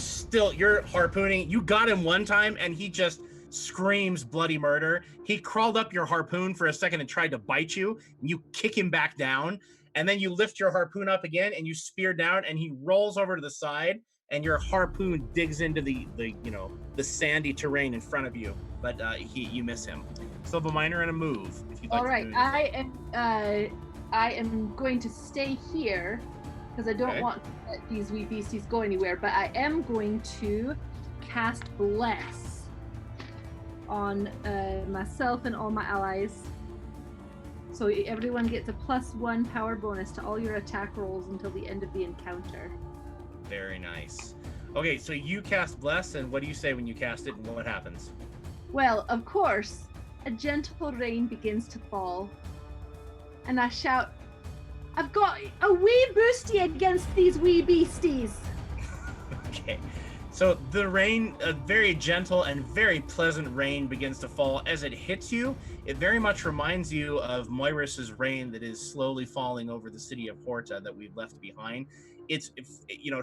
harpooning. You got him one time and he just screams bloody murder. He crawled up your harpoon for a second and tried to bite you, and you kick him back down, and then you lift your harpoon up again and you spear down, and he rolls over to the side, and your harpoon digs into the sandy terrain in front of you, but you miss him. So the minor and a move. If you'd like All right, to do I am going to stay here because I don't Okay. want to let these wee beasties go anywhere, but I am going to cast Bless on myself and all my allies. So everyone gets a +1 power bonus to all your attack rolls until the end of the encounter. Very nice. Okay, so you cast Bless, and what do you say when you cast it, and what happens? Well, of course, a gentle rain begins to fall, and I shout, I've got a wee boosty against these wee beasties. Okay, so the rain, a very gentle and very pleasant rain begins to fall. As it hits you, it very much reminds you of Moirus's rain that is slowly falling over the city of Horta that we've left behind. It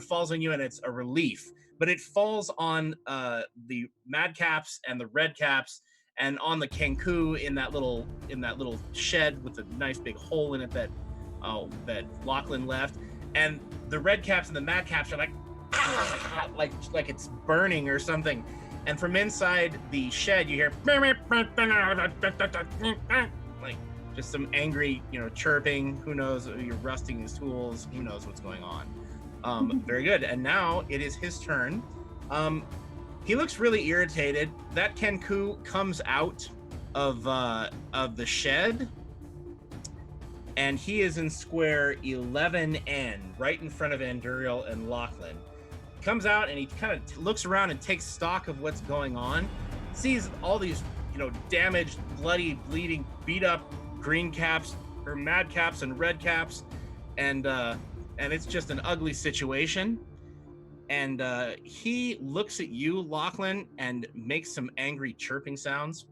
falls on you and it's a relief, but it falls on the madcaps and the redcaps and on the Kenku in that little shed with a nice big hole in it that Lachlan left, and the redcaps and the madcaps are like it's burning or something, and from inside the shed you hear like just some angry chirping. Who knows? You're rusting his tools. Who knows what's going on? Very good. And now it is his turn. He looks really irritated. That Kenku comes out of the shed, and he is in square 11N, right in front of Anduriel and Lachlan. Comes out and he kind of looks around and takes stock of what's going on. Sees all these, damaged, bloody, bleeding, beat up green caps or mad caps and red caps, and it's just an ugly situation. And he looks at you, Lachlan, and makes some angry chirping sounds.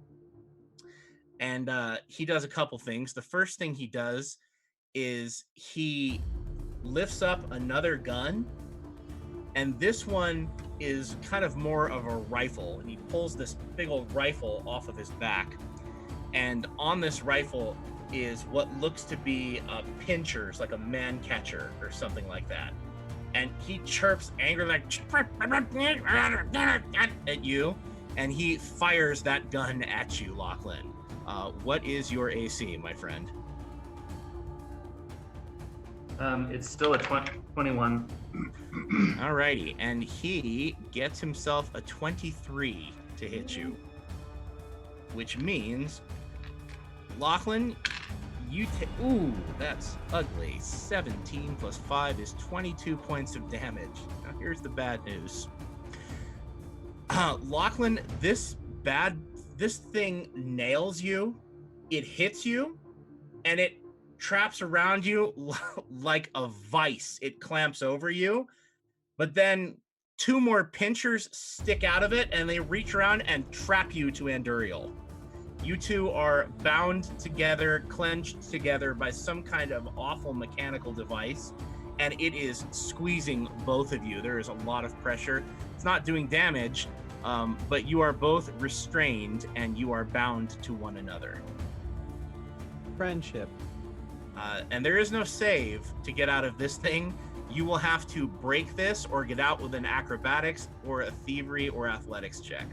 And he does a couple things. The first thing he does is he lifts up another gun, and this one is kind of more of a rifle, and he pulls this big old rifle off of his back, and on this rifle is what looks to be a pinchers, like a man catcher or something like that, and he chirps angrily at you, and he fires that gun at you, Lachlan. What is your AC, my friend? It's still a 21. Alrighty, and he gets himself a 23 to hit you, which means, Lachlan, you take, ooh, that's ugly. 17 plus 5 is 22 points of damage. Now here's the bad news. Lachlan, this thing nails you, it hits you, and it traps around you like a vice. It clamps over you, but then 2 more pinchers stick out of it, and they reach around and trap you to Anduriel. You two are bound together, clenched together by some kind of awful mechanical device, and it is squeezing both of you. There is a lot of pressure. It's not doing damage, but you are both restrained, and you are bound to one another. Friendship. And there is no save to get out of this thing. You will have to break this or get out with an acrobatics or a thievery or athletics check.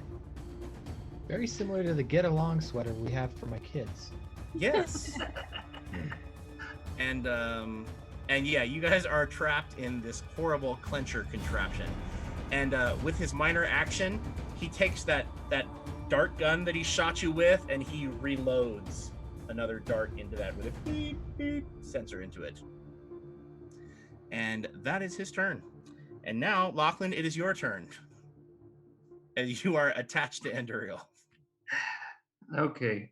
Very similar to the get along sweater we have for my kids. Yes. And yeah, you guys are trapped in this horrible clencher contraption. And with his minor action, he takes that dart gun that he shot you with, and he reloads another dart into that with a beep beep sensor into it. And that is his turn. And now, Lachlan, it is your turn. as you are attached to Anduriel. Okay.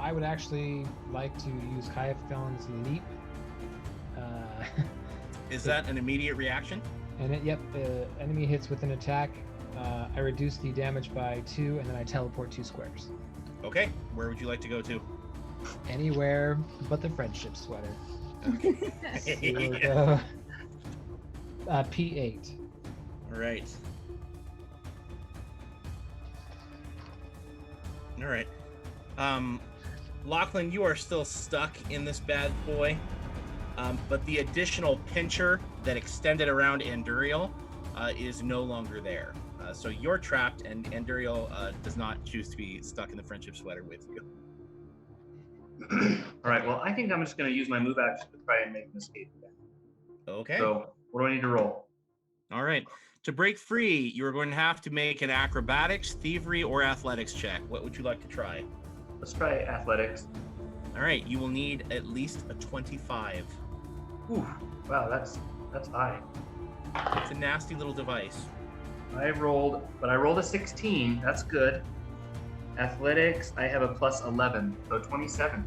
I would actually like to use Kayathon's leap. Is that an immediate reaction? And enemy hits with an attack. I reduce the damage by 2, and then I teleport 2 squares. Okay, where would you like to go to? Anywhere but the friendship sweater. Okay. Here we go. P8. All right. All right. Lachlan, you are still stuck in this bad boy, but the additional pincher that extended around Anduriel is no longer there. So you're trapped, and Anduriel does not choose to be stuck in the friendship sweater with you. All right. Well, I think I'm just going to use my move action to try and make an escape. Okay. So what do I need to roll? All right. To break free, you're going to have to make an acrobatics, thievery, or athletics check. What would you like to try? Let's try athletics. All right. You will need at least a 25. Ooh, wow, that's high. It's a nasty little device. I rolled a 16. That's good. Athletics, I have a plus 11, so 27.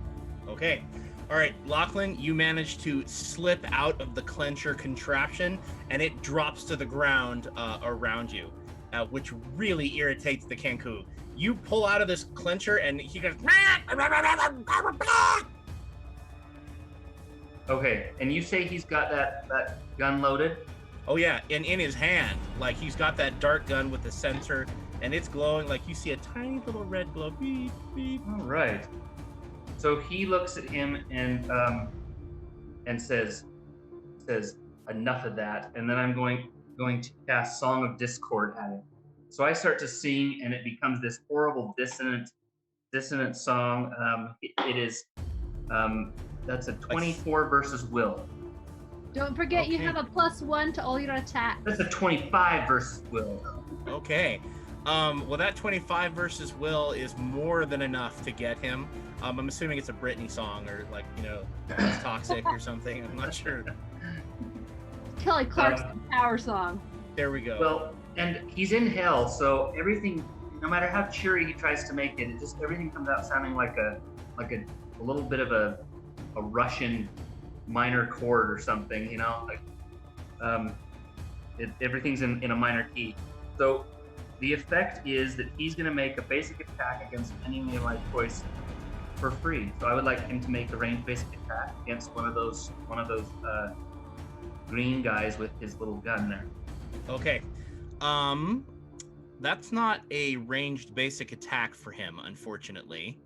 Okay. All right, Lachlan, you manage to slip out of the clencher contraption, and it drops to the ground around you, which really irritates the Kenku. You pull out of this clencher, and he goes... Okay, and you say he's got that gun loaded? Oh, yeah, and in his hand, like he's got that dart gun with the sensor, and it's glowing like you see a tiny little red glow. Beep, beep. All right. So he looks at him and says, enough of that. And then I'm going to cast Song of Discord at him. So I start to sing, and it becomes this horrible dissonant song. It is that's a 24 versus will. Don't forget you Okay. have a +1 to all your attacks. That's a 25 versus will. Okay. Well, that 25 versus will is more than enough to get him. I'm assuming it's a Britney song or like, it's Toxic or something. I'm not sure. Kelly Clarkson power song. There we go. Well, and he's in hell, so everything, no matter how cheery he tries to make it, everything comes out sounding like a little bit of a Russian minor chord or something, everything's in a minor key. So the effect is that he's going to make a basic attack against any enemy of my choice for free. So I would like him to make a ranged basic attack against one of those green guys with his little gun there. Okay. That's not a ranged basic attack for him, unfortunately.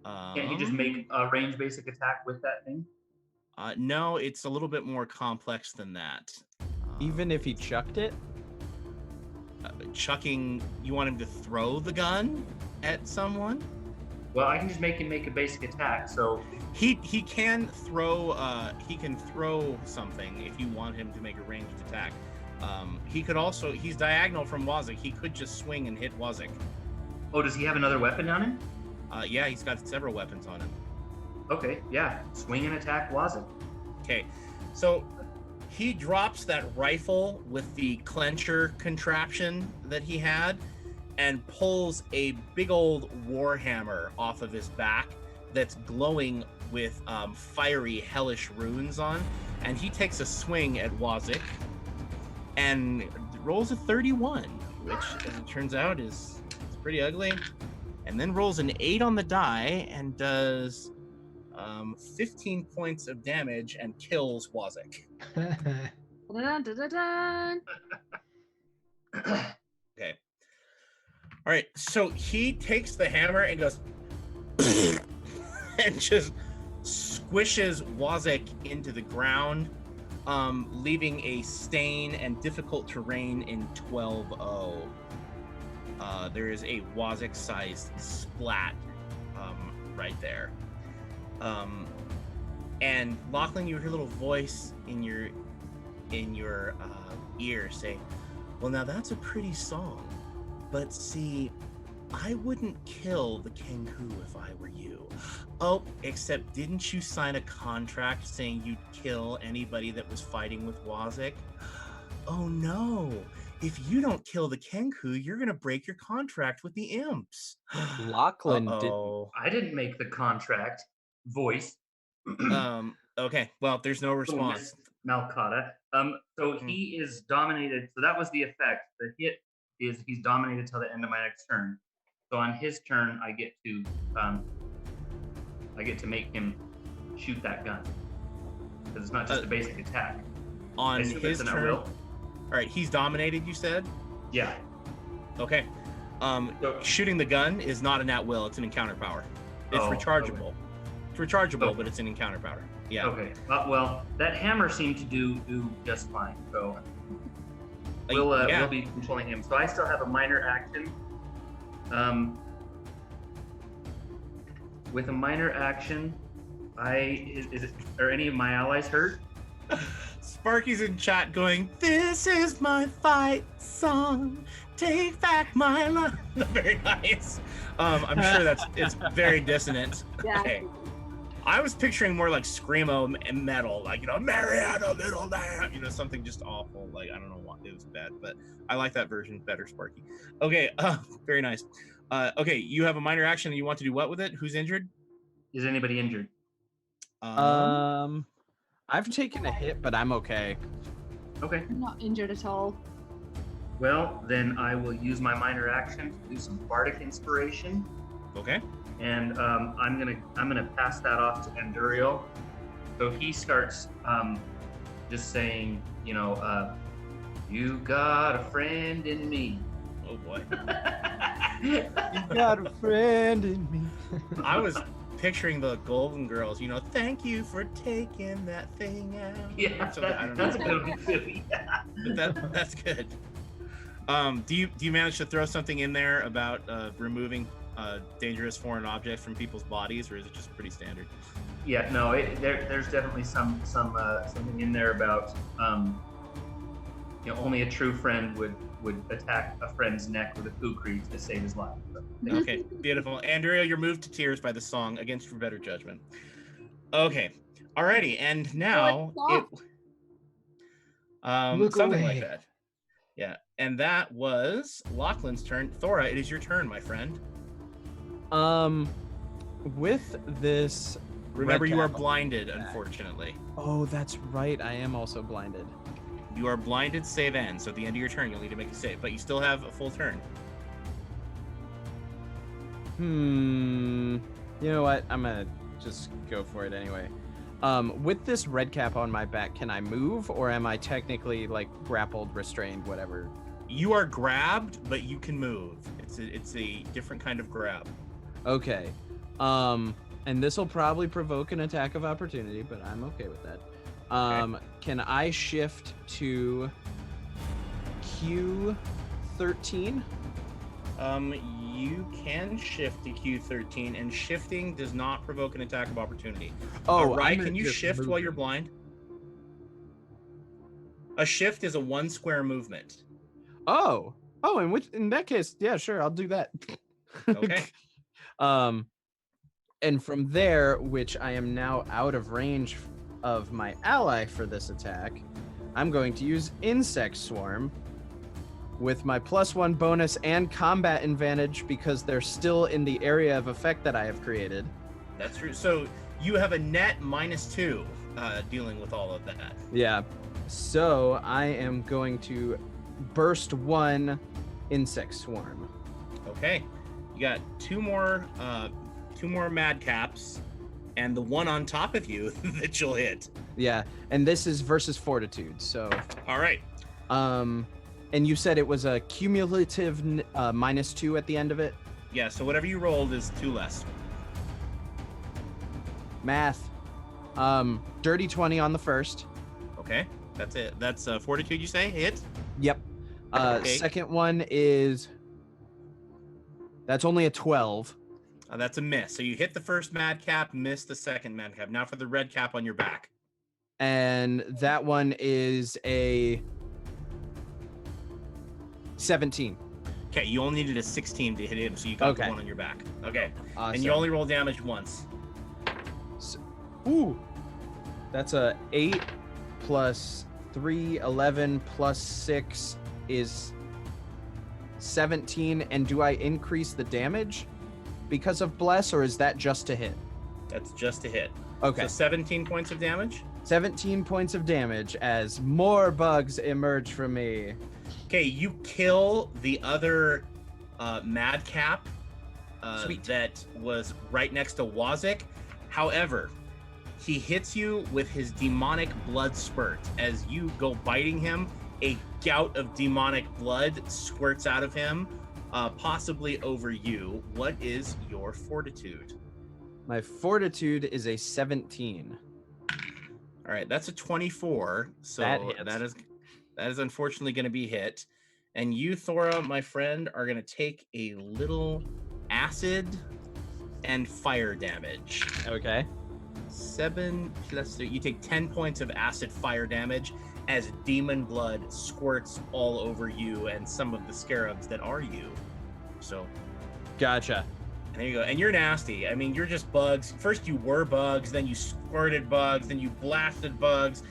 Can't he just make a ranged basic attack with that thing? No, it's a little bit more complex than that. Even if he chucked it? Chucking, you want him to throw the gun at someone? Well, I can just make him make a basic attack. So He can throw something if you want him to make a ranged attack. He could also, he's diagonal from Wazik. He could just swing and hit Wazik. oh, does he have another weapon on him? Yeah, he's got several weapons on him. Okay, yeah, swing and attack Wazik. Okay, so he drops that rifle with the clencher contraption that he had and pulls a big old warhammer off of his back that's glowing with fiery hellish runes on, and he takes a swing at Wazik and rolls a 31, which, as it turns out, is pretty ugly, and then rolls an 8 on the die and does 15 points of damage and kills Wazik. Dun-dun-dun-dun-dun. Okay. All right. So he takes the hammer and goes and just squishes Wazik into the ground, leaving a stain and difficult terrain in 12-0. There is a Wazik-sized splat right there. And Lachlan, you hear a little voice in your ear say, "Well, now that's a pretty song, but see, I wouldn't kill the Kenku if I were you. Oh, except didn't you sign a contract saying you'd kill anybody that was fighting with Wazik? Oh no. If you don't kill the Kenku, you're going to break your contract with the imps. Lachlan didn't. Uh-oh. I didn't make the contract. Voice. Okay, well, there's no response. Malcata. So he is dominated. So that was the effect. The hit is he's dominated till the end of my next turn. So on his turn, I get to make him shoot that gun because it's not just a basic attack. On his turn. Will. All right, he's dominated. You said. Yeah. Okay. Shooting the gun is not an at will. It's an encounter power. It's rechargeable. Okay. It's rechargeable, but it's an encounter power. Yeah. Okay. Well, that hammer seemed to do just fine. So we'll be controlling him. So I still have a minor action. With a minor action, are any of my allies hurt? Sparky's in chat going, "This is my fight song. Take back my love." Very nice. I'm sure it's very dissonant. Yeah. Okay. I was picturing more like screamo and metal, like, Mariana Little Lamb, something just awful. Like, I don't know why it was bad, but I like that version better, Sparky. Okay, very nice. Okay, you have a minor action and you want to do what with it? Who's injured? Is anybody injured? I've taken a hit, but I'm okay. Okay. I'm not injured at all. Well, then I will use my minor action to do some bardic inspiration. Okay. And I'm gonna pass that off to Anduriel. So he starts just saying, you got a friend in me. Oh boy. You got a friend in me. I was picturing the Golden Girls, thank you for taking that thing out. Yeah, that's a good one too. Yeah. But that's good. Do you manage to throw something in there about removing dangerous foreign objects from people's bodies, or is it just pretty standard? Yeah, no, there's definitely something in there about only a true friend would attack a friend's neck with a kukri to save his life. So, okay, beautiful. Andrea, you're moved to tears by the song against your better judgment. Okay, alrighty, and now something like that. Yeah, and that was Lachlan's turn. Thora, it is your turn, my friend. With this, remember you are blinded, unfortunately. Oh, that's right. I am also blinded. You are blinded, save end. So at the end of your turn, you'll need to make a save, but you still have a full turn. You know what? I'm gonna just go for it anyway. With this red cap on my back, can I move, or am I technically like grappled, restrained, whatever? You are grabbed, but you can move. It's a different kind of grab. Okay. And this will probably provoke an attack of opportunity, but I'm okay with that. Okay. Can I shift to Q13? You can shift to Q13, and shifting does not provoke an attack of opportunity. Oh, right. Can you shift while you're blind? A shift is a 1 square movement. Oh, in that case, yeah, sure, I'll do that. Okay. And from there, which I am now out of range of my ally for this attack, I'm going to use Insect Swarm with my +1 bonus and combat advantage because they're still in the area of effect that I have created. That's true. So you have a net -2 dealing with all of that. Yeah. So I am going to burst 1 Insect Swarm. Okay. You got two more madcaps, and the one on top of you that you'll hit. Yeah, and this is versus Fortitude. So. All right. And you said it was a cumulative -2 at the end of it? Yeah, so whatever you rolled is 2 less. Math. Dirty 20 on the first. Okay, that's it. That's Fortitude, you say? Hit? Yep. Okay. Second one is... That's only a 12. That's a miss. So you hit the first madcap, miss the second madcap. Now for the red cap on your back. And that one is a 17. Okay, you only needed a 16 to hit him, so you got the one on your back. Okay, Awesome. and you only roll damage once. Ooh, that's a 8 plus 3, 11 plus 6 is 17. And do I increase the damage because of bless, or is that just to hit? That's just to hit. Okay. So 17 points of damage. 17 points of damage as more bugs emerge from me. Okay, you kill the other madcap that was right next to Wazik. However, he hits you with his demonic blood spurt. As you go biting him, a gout of demonic blood squirts out of him, possibly over you. What is your fortitude? My fortitude is a 17. All right, that's a 24. So that is unfortunately going to be hit. And you, Thora, my friend, are going to take a little acid and fire damage. Okay. 7 plus 3. You take 10 points of acid fire damage as demon blood squirts all over you and some of the scarabs that are you. So. Gotcha. And there you go. And you're nasty. I mean, you're just bugs. First you were bugs, then you squirted bugs, then you blasted bugs.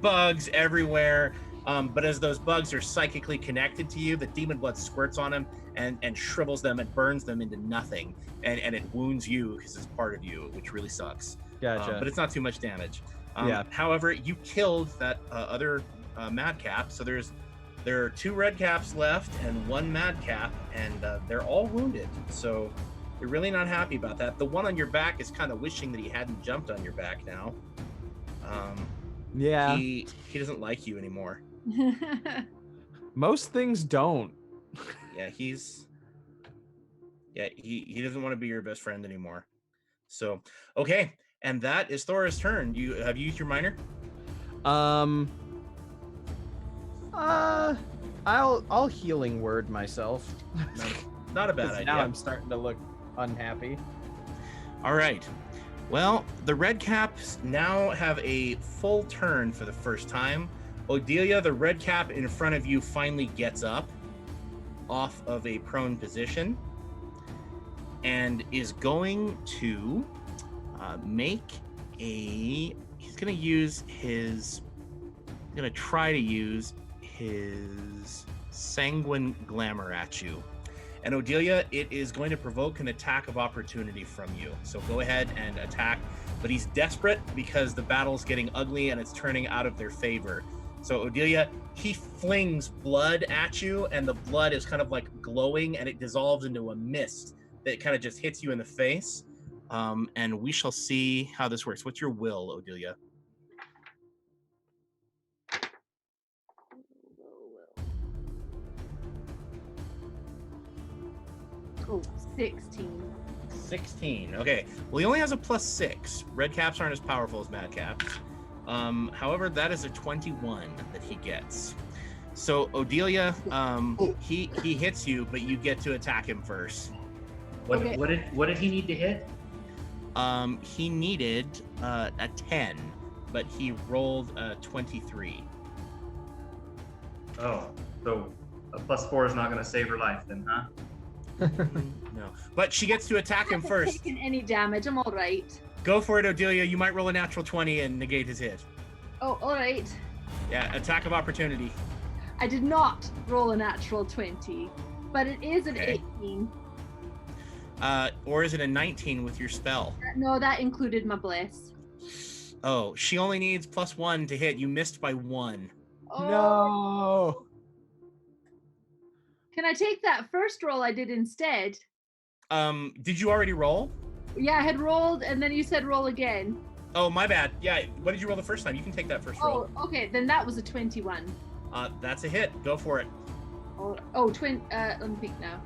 Bugs everywhere. But as those bugs are psychically connected to you, the demon blood squirts on them and shrivels them and burns them into nothing. And it wounds you because it's part of you, which really sucks. Gotcha. But it's not too much damage. Yeah. However, you killed that other madcap. So there are 2 red caps left and 1 madcap, and they're all wounded. So you're really not happy about that. The one on your back is kind of wishing that he hadn't jumped on your back now. Yeah. He doesn't like you anymore. Most things don't. Yeah, he doesn't want to be your best friend anymore. So, okay, and that is Thora's turn. Have you used your minor? I'll healing word myself. Not a bad idea. Now I'm starting to look unhappy. All right. Well, the red caps now have a full turn for the first time. Odelia, the red cap in front of you, finally gets up off of a prone position and is going to he's going to try to use his sanguine glamour at you. And Odelia, it is going to provoke an attack of opportunity from you. So go ahead and attack, but he's desperate because the battle's getting ugly and it's turning out of their favor. So Odelia, he flings blood at you, and the blood is kind of like glowing, and it dissolves into a mist that kind of just hits you in the face. And we shall see how this works. What's your will, Odelia? Oh, 16. 16. Okay. Well, he only has a +6. Red caps aren't as powerful as mad caps. However, that is a 21 that he gets. So Odelia, he hits you, but you get to attack him first. What did he need to hit? He needed a 10, but he rolled a 23. Oh, so a +4 is not going to save her life then, huh? No, but she gets to attack him first. Taken any damage? I'm all right. Go for it, Odelia. You might roll a natural 20 and negate his hit. Oh, all right. Yeah, attack of opportunity. I did not roll a natural 20, but it is an 18. Or is it a 19 with your spell? No, that included my bless. Oh, she only needs +1 to hit. You missed by 1. Oh. No. Can I take that first roll I did instead? Did you already roll? Yeah, I had rolled, and then you said roll again. Oh, my bad. Yeah, what did you roll the first time? You can take that first roll. Oh, okay, then that was a 21. That's a hit. Go for it. Let me think now.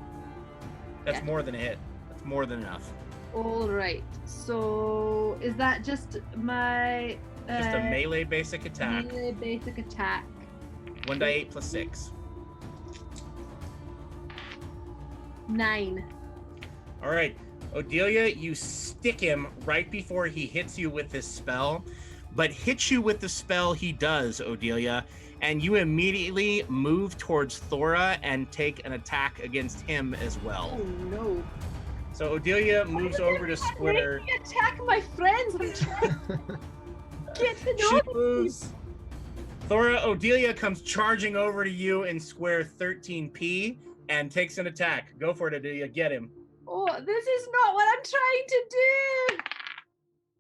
That's more than a hit. That's more than enough. All right. So is that just my Just a melee basic attack. Melee basic attack. 1d8 + 6. 9. All right, Odelia, you stick him right before he hits you with this spell, but hits you with the spell he does, Odelia, and you immediately move towards Thora and take an attack against him as well. Oh no. So Odelia moves over to Squitter. Make me attack my friends. I'm trying to get to She know moves. Thora, Odelia comes charging over to you in square 13P and takes an attack. Go for it, Odelia. Get him. Oh, this is not what I'm trying to do.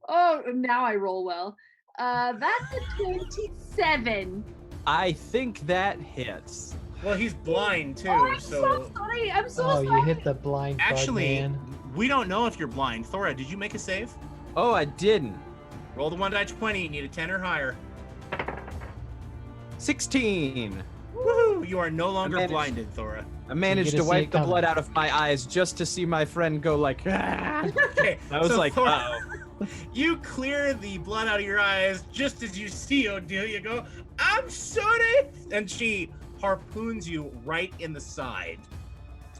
Oh, now I roll well. That's a 27. I think that hits. Well, he's blind too, Oh, I'm so so sorry. I'm so Oh, sorry. you hit the blind bug, actually, man. we don't know if you're blind. Thora, did you make a save? Oh, I didn't. Roll the 1d20. You need a 10 or higher. 16. Woohoo! You are no longer managed- blinded, Thora. I managed get to to see wipe it the blood coming. out of my eyes just to see my friend go like, ah. Okay, I was so like, Thora, uh-oh. you clear the blood out of your eyes just as you see Odelia go, I'm sorry! And she harpoons you right in the side.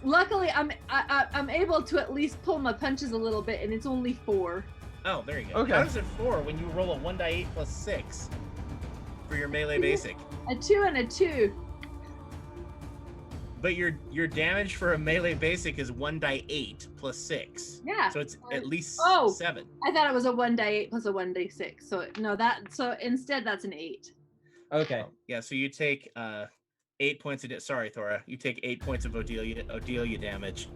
Luckily, I'm able to at least pull my punches a little bit, and it's only 4. Oh, there you go. Okay. How does it 4 when you roll a 1d8 plus 6 for your melee basic? A 2 and a 2. But your damage for a melee basic is 1d8 plus 6. Yeah. So it's at least Oh. 7. I thought it was a 1d8 plus a 1d6. So no, so instead that's an 8. Okay. Yeah, so you take 8 points of sorry, Thora. You take 8 points of Odelia damage.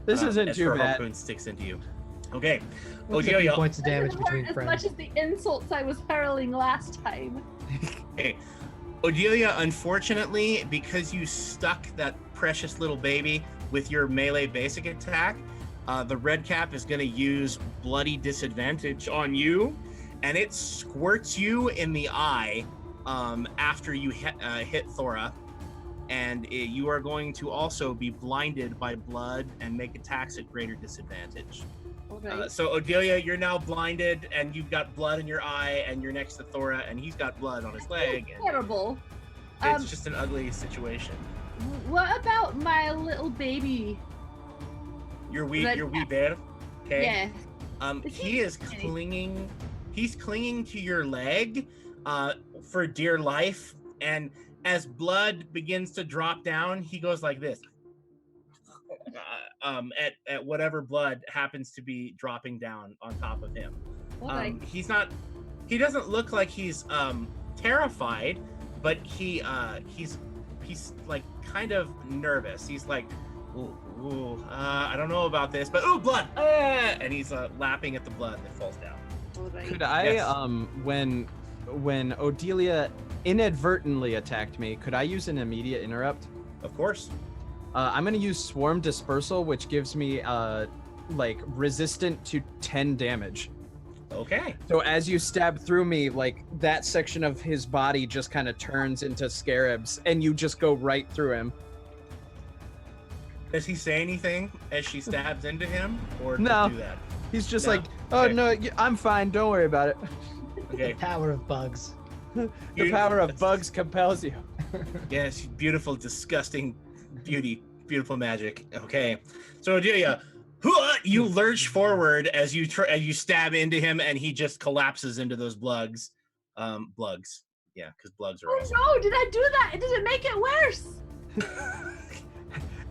This isn't as too her bad. harpoon sticks into you. Okay. What's a few Odelia. points of damage Doesn't between hurt as friends? much as the insults I was hurling last time. Okay. Odelia, unfortunately, because you stuck that precious little baby with your melee basic attack, the red cap is going to use bloody disadvantage on you, and it squirts you in the eye after you hit Thora, and you are going to also be blinded by blood and make attacks at greater disadvantage. Okay. So Odelia, you're now blinded, and you've got blood in your eye, and you're next to Thora, and he's got blood on his leg. And Terrible. it's just an ugly situation. What about my little baby? Your wee Red bear. Okay. Yeah. Is He he is okay? clinging. He's clinging to your leg, for dear life. And as blood begins to drop down, he goes like this. At whatever blood happens to be dropping down on top of him. He doesn't look like he's terrified, but he's like kind of nervous. He's like, I don't know about this, but blood, and he's lapping at the blood that falls down. Could I, Yes. when Odelia inadvertently attacked me, could I use an immediate interrupt? Of course. I'm gonna use Swarm Dispersal, which gives me like resistant to 10 damage. Okay. So as you stab through me, like that section of his body just kind of turns into scarabs, and you just go right through him. Does he say anything as she stabs into him, or does No. he do that? He's just No. like, oh Okay. no, I'm fine. Don't worry about it. Okay. Power of bugs. The power of bugs compels you. Yes, beautiful, disgusting beauty, beautiful magic. Okay, so Odelia, you lurch forward as you stab into him, and he just collapses into those blugs. Blugs, yeah, because blugs are Oh awesome. no! Did I do that? Did it make it worse?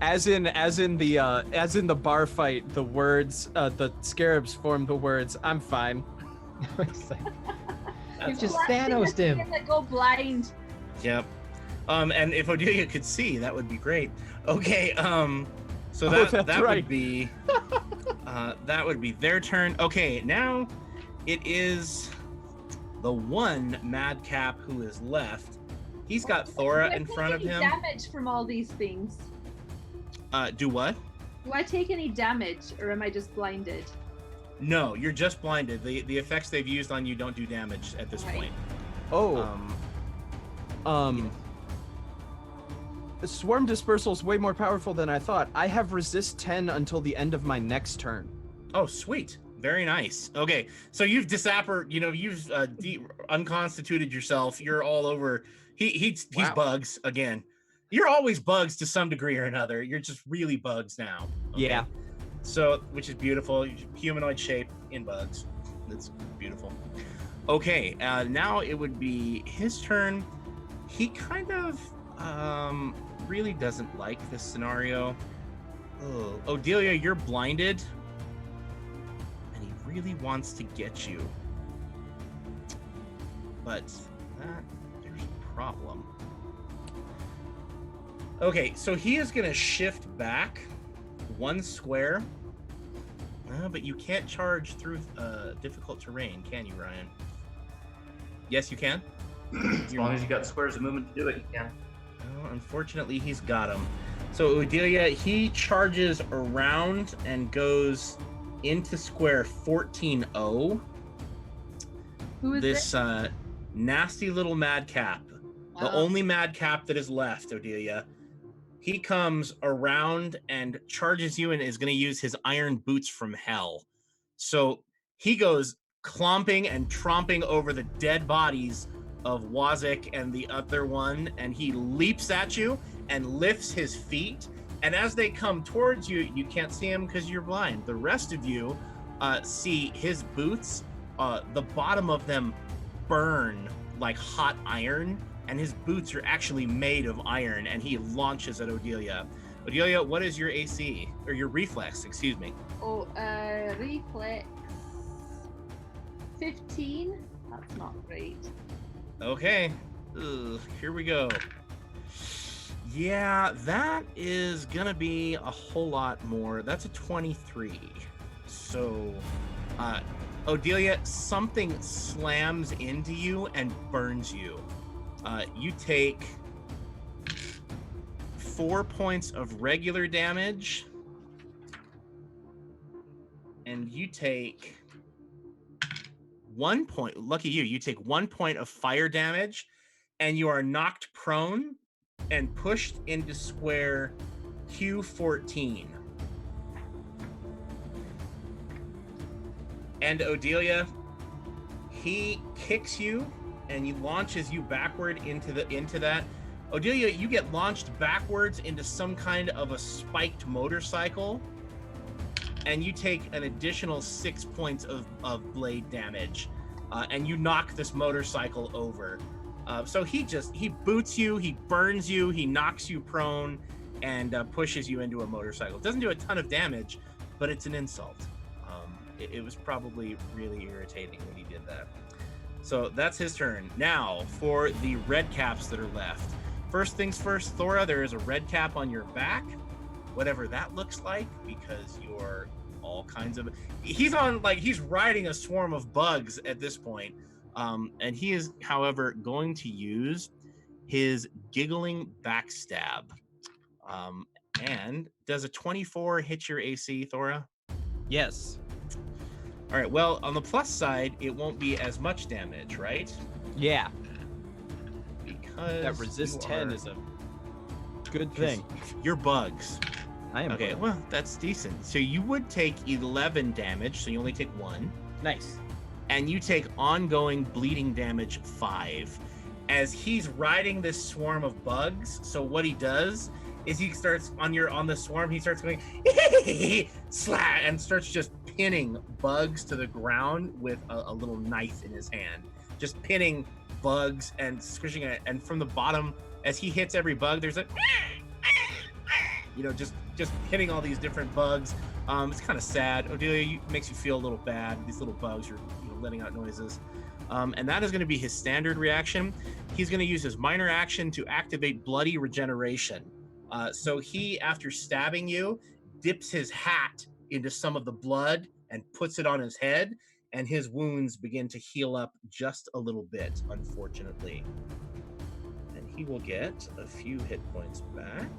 As in the bar fight, the words, the scarabs form the words, I'm fine. It's like, you That's just Last thing Thanos I him. did that go blind. Yep. And if Odelia could see, that would be great. Okay. So Oh, that that's right. would be their turn. Okay. Now it is the one madcap who is left. He's got Thora Do I in take front of any him. Damage from all these things. Do what? Do I take any damage, or am I just blinded? No, you're just blinded. The effects they've used on you don't do damage at this Right. point. Oh, Swarm Dispersal is way more powerful than I thought. I have resist 10 until the end of my next turn. Oh, sweet. Very nice. Okay, so you've you've unconstituted yourself. You're all over. He's Wow. bugs again. You're always bugs to some degree or another. You're just really bugs now. okay? Yeah. So, which is beautiful. Humanoid shape in bugs. That's beautiful. Okay, now it would be his turn. He kind of really doesn't like this scenario. Oh, Odelia, you're blinded, and he really wants to get you. But there's a problem. Okay, so he is going to shift back 1 square. But you can't charge through difficult terrain, can you, Ryan? Yes, you can. As long as you got squares of movement to do it, you can. Well, unfortunately, he's got them. So Odelia, he charges around and goes into square 14-0. Who is This nasty little madcap. The only madcap that is left, Odelia. He comes around and charges you and is going to use his iron boots from hell. So he goes clomping and tromping over the dead bodies of Wazik and the other one, and he leaps at you and lifts his feet. And as they come towards you, you can't see him because you're blind. The rest of you see his boots, the bottom of them burn like hot iron, and his boots are actually made of iron, and he launches at Odelia. Odelia, what is your AC? Or your reflex, excuse me. Oh, reflex 15? That's not great. Okay. Ugh, here we go. Yeah, that is gonna be a whole lot more. That's a 23. So, Odelia, something slams into you and burns you. You take 4 points of regular damage, and you take 1 point. Lucky you, you take 1 point of fire damage, and you are knocked prone and pushed into square Q14. And Odelia, he kicks you and he launches you backward into that. Odelia, you get launched backwards into some kind of a spiked motorcycle, and you take an additional 6 points of blade damage, and you knock this motorcycle over. So he boots you, he burns you, he knocks you prone, and pushes you into a motorcycle. Doesn't do a ton of damage, but it's an insult. It was probably really irritating when he did that. So that's his turn. Now, for the red caps that are left. First things first, Thora, there is a red cap on your back, whatever that looks like, because you're all kinds of... He's riding a swarm of bugs at this point. And he is, however, going to use his giggling backstab. And does a 24 hit your AC, Thora? Yes. All right, well, on the plus side, it won't be as much damage, right? Yeah. Because that resist 10 is a good thing. You're bugs. I am. Okay, well, that's decent. So you would take 11 damage, so you only take 1. Nice. And you take ongoing bleeding damage 5. As he's riding this swarm of bugs, so what he does is he starts on the swarm, he starts going slat, and starts just pinning bugs to the ground with a little knife in his hand. Just pinning bugs and squishing it. And from the bottom, as he hits every bug, there's just hitting all these different bugs. It's kind of sad. Odelia, makes you feel a little bad. These little bugs are letting out noises. And that is going to be his standard reaction. He's going to use his minor action to activate Bloody Regeneration. So he, after stabbing you, dips his hat into some of the blood and puts it on his head, and his wounds begin to heal up just a little bit, unfortunately. And he will get a few hit points back.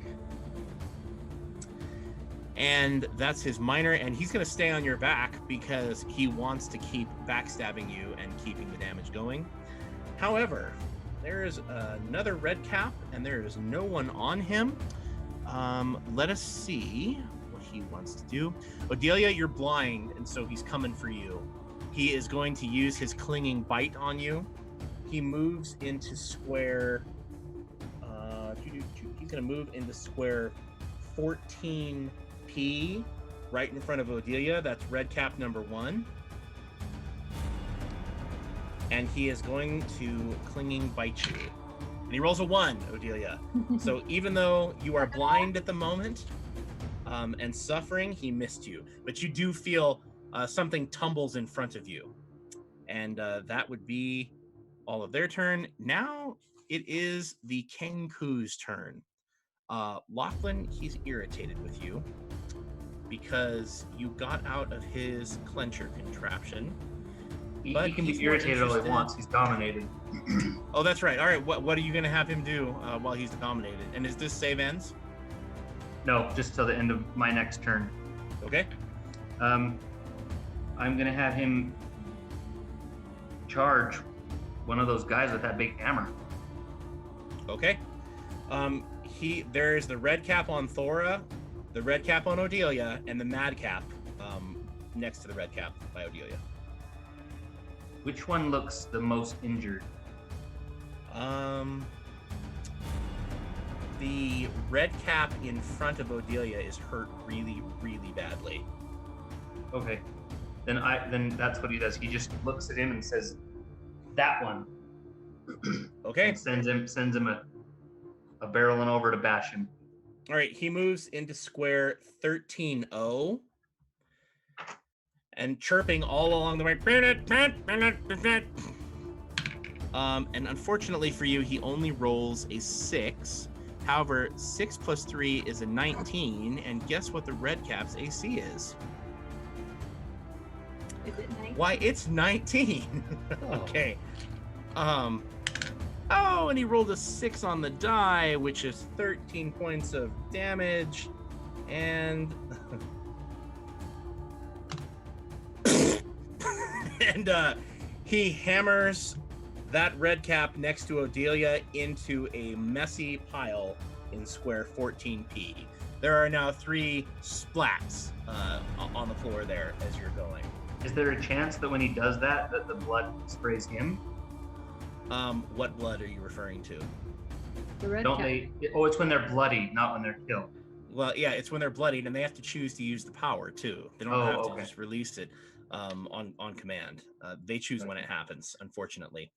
And that's his minor, and he's going to stay on your back because he wants to keep backstabbing you and keeping the damage going. However, there is another red cap, and there is no one on him. Let us see what he wants to do. Odelia, you're blind, and so he's coming for you. He is going to use his clinging bite on you. He moves into square... he's going to move into square 14P, right in front of Odelia. That's red cap number 1. and he is going to clinging bite you. And he rolls a 1, Odelia. So even though you are blind at the moment and suffering, he missed you. But you do feel something tumbles in front of you. And that would be all of their turn. Now it is the Kenku's turn. Lachlan, he's irritated with you because you got out of his clencher contraption. He But can he's be more irritated all he interested- wants. He's dominated. Oh, that's right. All right, what are you going to have him do while he's dominated? And is this save ends? No, just till the end of my next turn. Okay. I'm gonna have him charge one of those guys with that big hammer. Okay. There's the red cap on Thora, the red cap on Odelia, and the mad cap next to the red cap by Odelia. Which one looks the most injured? The red cap in front of Odelia is hurt really, really badly. Okay. Then that's what he does. He just looks at him and says, "That one." Okay. And sends him a barreling over to bash him. All right, he moves into square 13-0 and chirping all along the way. And unfortunately for you, he only rolls a 6. However, 6 plus 3 is a 19, and guess what the red cap's AC is? Is it 19? Why, it's 19. Okay. Oh, and he rolled a 6 on the die, which is 13 points of damage. And he hammers that red cap next to Odelia into a messy pile in square 14P. There are now 3 splats on the floor there as you're going. Is there a chance that when he does that the blood sprays him? What blood are you referring to? The red Don't cap. they? Oh, it's when they're bloody, not when they're killed. Well, yeah, it's when they're bloodied, and they have to choose to use the power too. They don't Oh, have to okay. just release it on command. They choose when it happens. Unfortunately,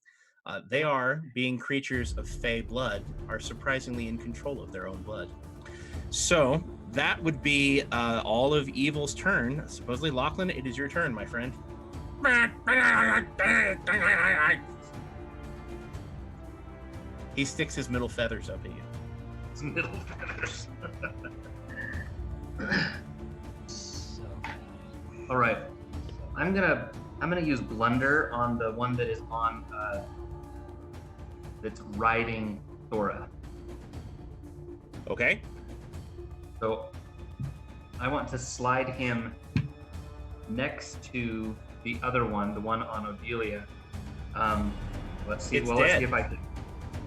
they are, being creatures of fey blood, are surprisingly in control of their own blood. So that would be all of Evil's turn. Supposedly, Lachlan, it is your turn, my friend. He sticks his middle feathers up at you. It's middle feathers. So bad. All right, I'm gonna use blunder on the one that is on that's riding Thora. Okay. So I want to slide him next to the other one, the one on Odelia. Let's see. It's Let's dead. see if I can.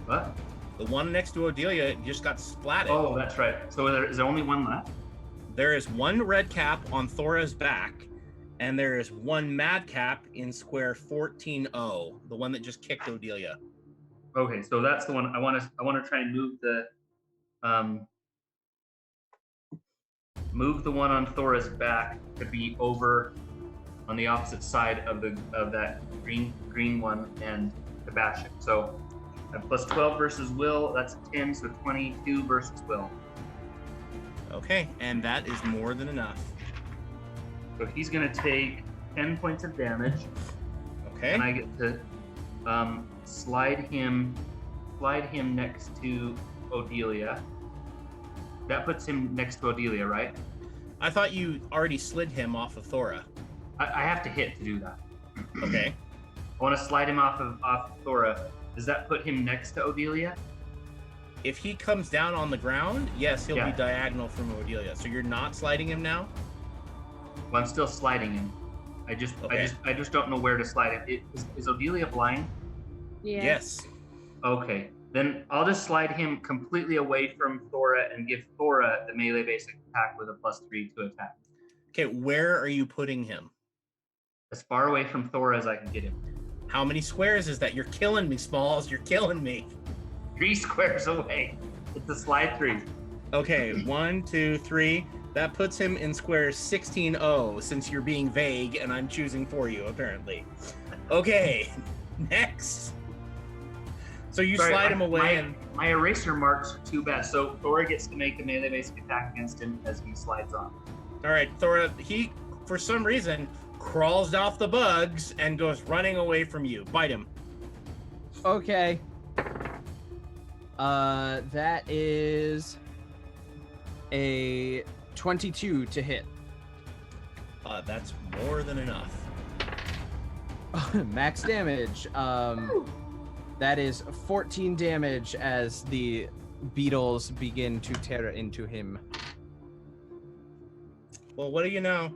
What? The one next to Odelia just got splatted. Oh, that's right. So is there only one left? There is one red cap on Thora's back, and there is one mad cap in square 14-0, the one that just kicked Odelia. Okay, so that's the one I want to try and move the one on Thora's back to be over on the opposite side of that green one and to bash it. So I have plus 12 versus will. That's a 10, so 22 versus will. Okay, and that is more than enough. So he's gonna take 10 points of damage, Okay. and I get to slide him next to Odelia. That puts him next to Odelia, right? I thought you already slid him off of Thora. I have to hit to do that. Okay. I want to slide him off of Thora. Does that put him next to Odelia? If he comes down on the ground, yes, he'll Yeah. be diagonal from Odelia. So you're not sliding him now? Well, I'm still sliding him. I just don't know where to slide it. Is Odelia blind? Yeah. Yes. Okay, then I'll just slide him completely away from Thora and give Thora the melee basic attack with a +3 to attack. Okay, where are you putting him? As far away from Thora as I can get him. How many squares is that? You're killing me, Smalls. You're killing me. 3 squares away. It's a slide 3. Okay, 1, 2, 3. That puts him in square 16-0, since you're being vague and I'm choosing for you, apparently. Okay. Next. So you Sorry, slide him away and my eraser marks are too bad. So Thora gets to make a melee basic attack against him as he slides on. all right, Thora, he for some reason crawls off the bugs and goes running away from you. Bite him. Okay. That is a 22 to hit. That's more than enough. Max damage. That is 14 damage as the beetles begin to tear into him. Well, what do you know?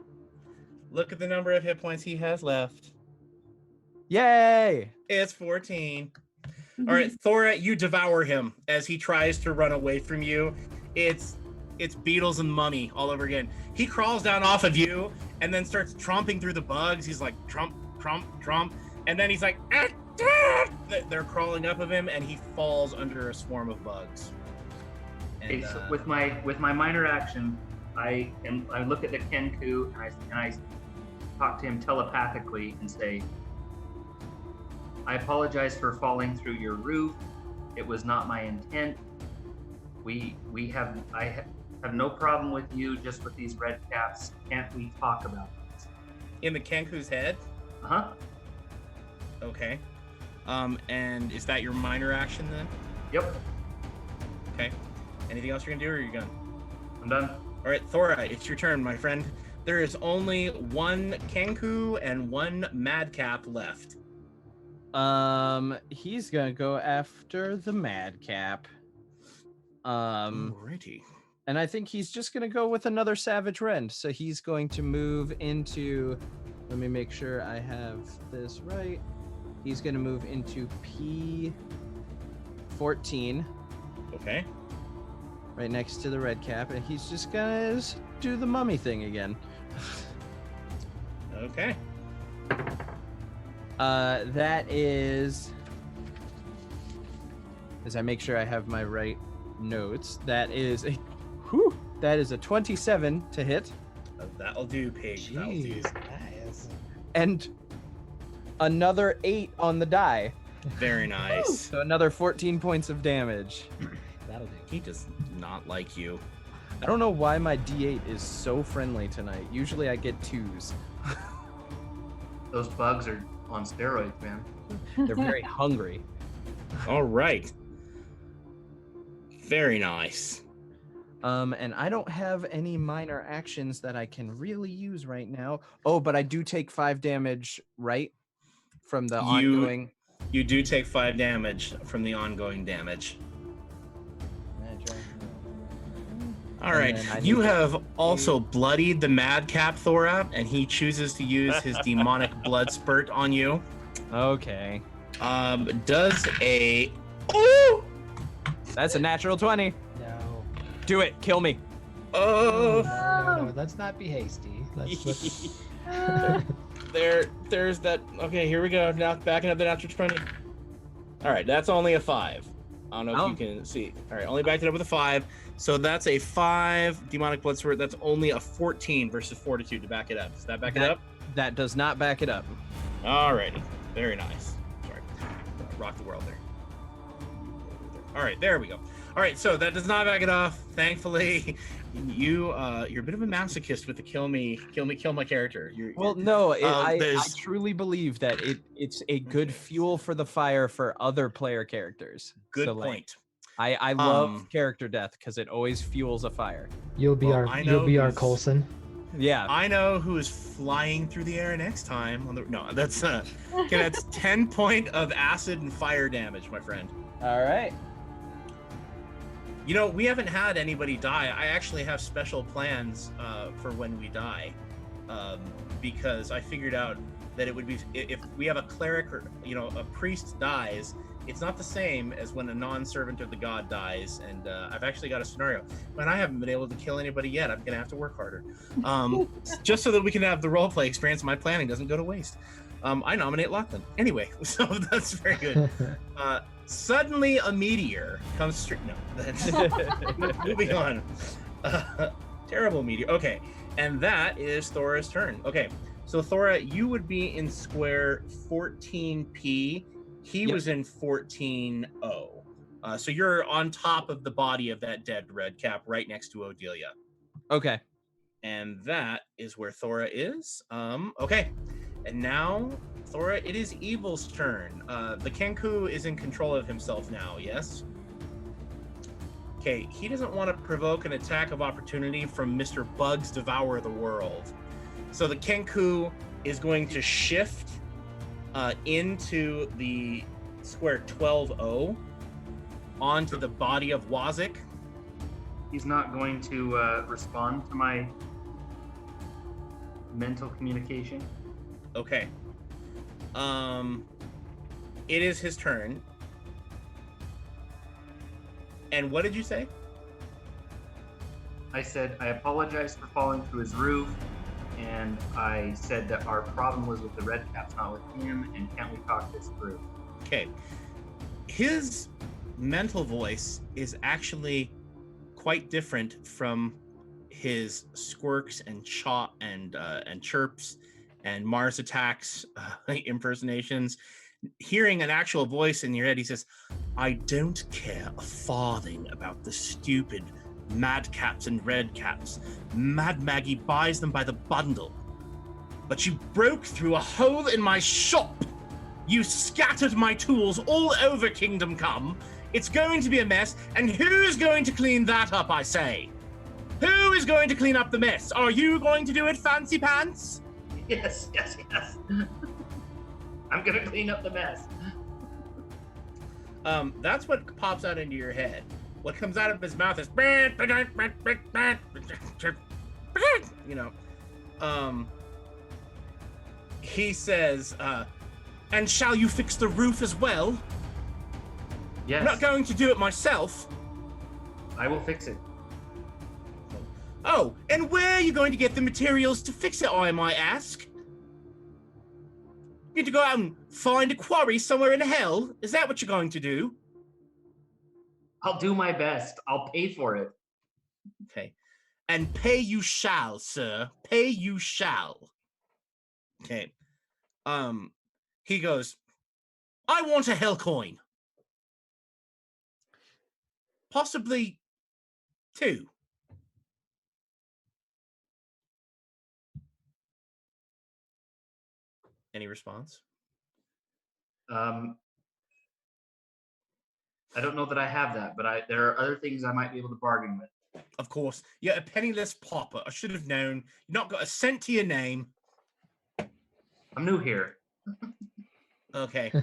Look at the number of hit points he has left. Yay! It's 14. All right, Thora, you devour him as he tries to run away from you. It's beetles and mummy all over again. He crawls down off of you and then starts tromping through the bugs. He's like trump, trump, trump, and then he's like, ah, ah! They're crawling up of him, and he falls under a swarm of bugs. And, Okay, so with my minor action, I look at the Kenku and I talk to him telepathically and say, I apologize for falling through your roof. It was not my intent. I have no problem with you, just with these red caps. Can't we talk about this? in the Kenku's head. Uh-huh. Okay. And is that your minor action then? Yep. Okay. Anything else you're gonna do, or are you done? I'm done. All right, Thora, it's your turn, my friend. There is only one Kenku and one Madcap left. He's gonna go after the Madcap. Alrighty. And I think he's just gonna go with another Savage Rend. So he's going to move into. Let me make sure I have this right. He's gonna move into P14. Okay. Right next to the red cap, and he's just gonna do the mummy thing again. Okay. That is, as I make sure I have my right notes, that is a 27 to hit, That'll do, pig. That'll do. Nice. and another 8 on the die, Very nice. so another 14 points of damage. That'll do. He does not like you. I don't know why my D8 is so friendly tonight. Usually I get 2s. Those bugs are on steroids, man. They're very hungry. All right. Very nice. And I don't have any minor actions that I can really use right now. Oh, but I do take 5 damage, right? From the ongoing. You do take 5 damage from the ongoing damage. All right. then I You need to- have also bloodied the Madcap, Thora, and he chooses to use his demonic blood spurt on you. Okay. Does a... Oh! That's a natural 20. No. Do it. Kill me. Oh! No, let's not be hasty. Let's There's that. Okay, here we go. Now backing up the natural 20. All right, that's only a 5. I don't know if you can see. All right, only backed it up with a 5. So that's a 5 demonic blood spurt. That's only a 14 versus fortitude to back it up. Does that back it up? That does not back it up. Alrighty, very nice. Sorry, rock the world there. All right, there we go. All right, so that does not back it off. Thankfully, you're a bit of a masochist with the kill my character. Well, no, I there's- truly believe that it's a good fuel for the fire for other player characters. Good So, like, point. I love character death because it always fuels a fire. You'll be Well, I know you'll be our who's- Coulson. Yeah. I know who is flying through the air next time. No, that's okay. That's 10 point of acid and fire damage, my friend. All right. You know, we haven't had anybody die. I actually have special plans for when we die, because I figured out that it would be if we have a cleric or a priest dies. It's not the same as when a non-servant of the god dies, and I've actually got a scenario. And I haven't been able to kill anybody yet. I'm gonna have to work harder, just so that we can have the roleplay experience. My planning doesn't go to waste. I nominate Lachlan. Anyway, so that's very good. Suddenly, a meteor comes straight. No, that's moving on. Terrible meteor. Okay, and that is Thora's turn. Okay, So Thora, you would be in square 14P. He Yep. was in 14O. So you're on top of the body of that dead redcap, right next to Odelia. Okay. And that is where Thora is. Okay. And now, Thora, it is Evil's turn. The Kenku is in control of himself now, yes? Okay, he doesn't want to provoke an attack of opportunity from Mr. Bugs Devour the World. So the Kenku is going to shift into the square 12O onto the body of Wazik. He's not going to respond to my mental communication. Okay. It is his turn. And what did you say? I said I apologize for falling through his roof, and I said that our problem was with the red caps, not with him, and can't we talk this through? Okay. His mental voice is actually quite different from his squirks and and chirps and Mars attacks impersonations. Hearing an actual voice in your head, he says, I don't care a farthing about the stupid mad caps and red caps. Mad Maggie buys them by the bundle. But you broke through a hole in my shop. You scattered my tools all over Kingdom Come. It's going to be a mess, and who's going to clean that up, I say? Who is going to clean up the mess? Are you going to do it, Fancy Pants? Yes. I'm gonna clean up the mess. That's what pops out into your head. What comes out of his mouth is, you know, he says, and shall you fix the roof as well? Yes. I'm not going to do it myself. I will fix it. Oh, and where are you going to get the materials to fix it, I might ask? You need to go out and find a quarry somewhere in hell? Is that what you're going to do? I'll do my best. I'll pay for it. Okay. And pay you shall, sir. Pay you shall. Okay. He goes, I want a hell coin. Possibly 2. Any response? I don't know that I have that, but there are other things I might be able to bargain with. Of course. You're a penniless pauper. I should have known. You've not got a cent to your name. I'm new here. Okay.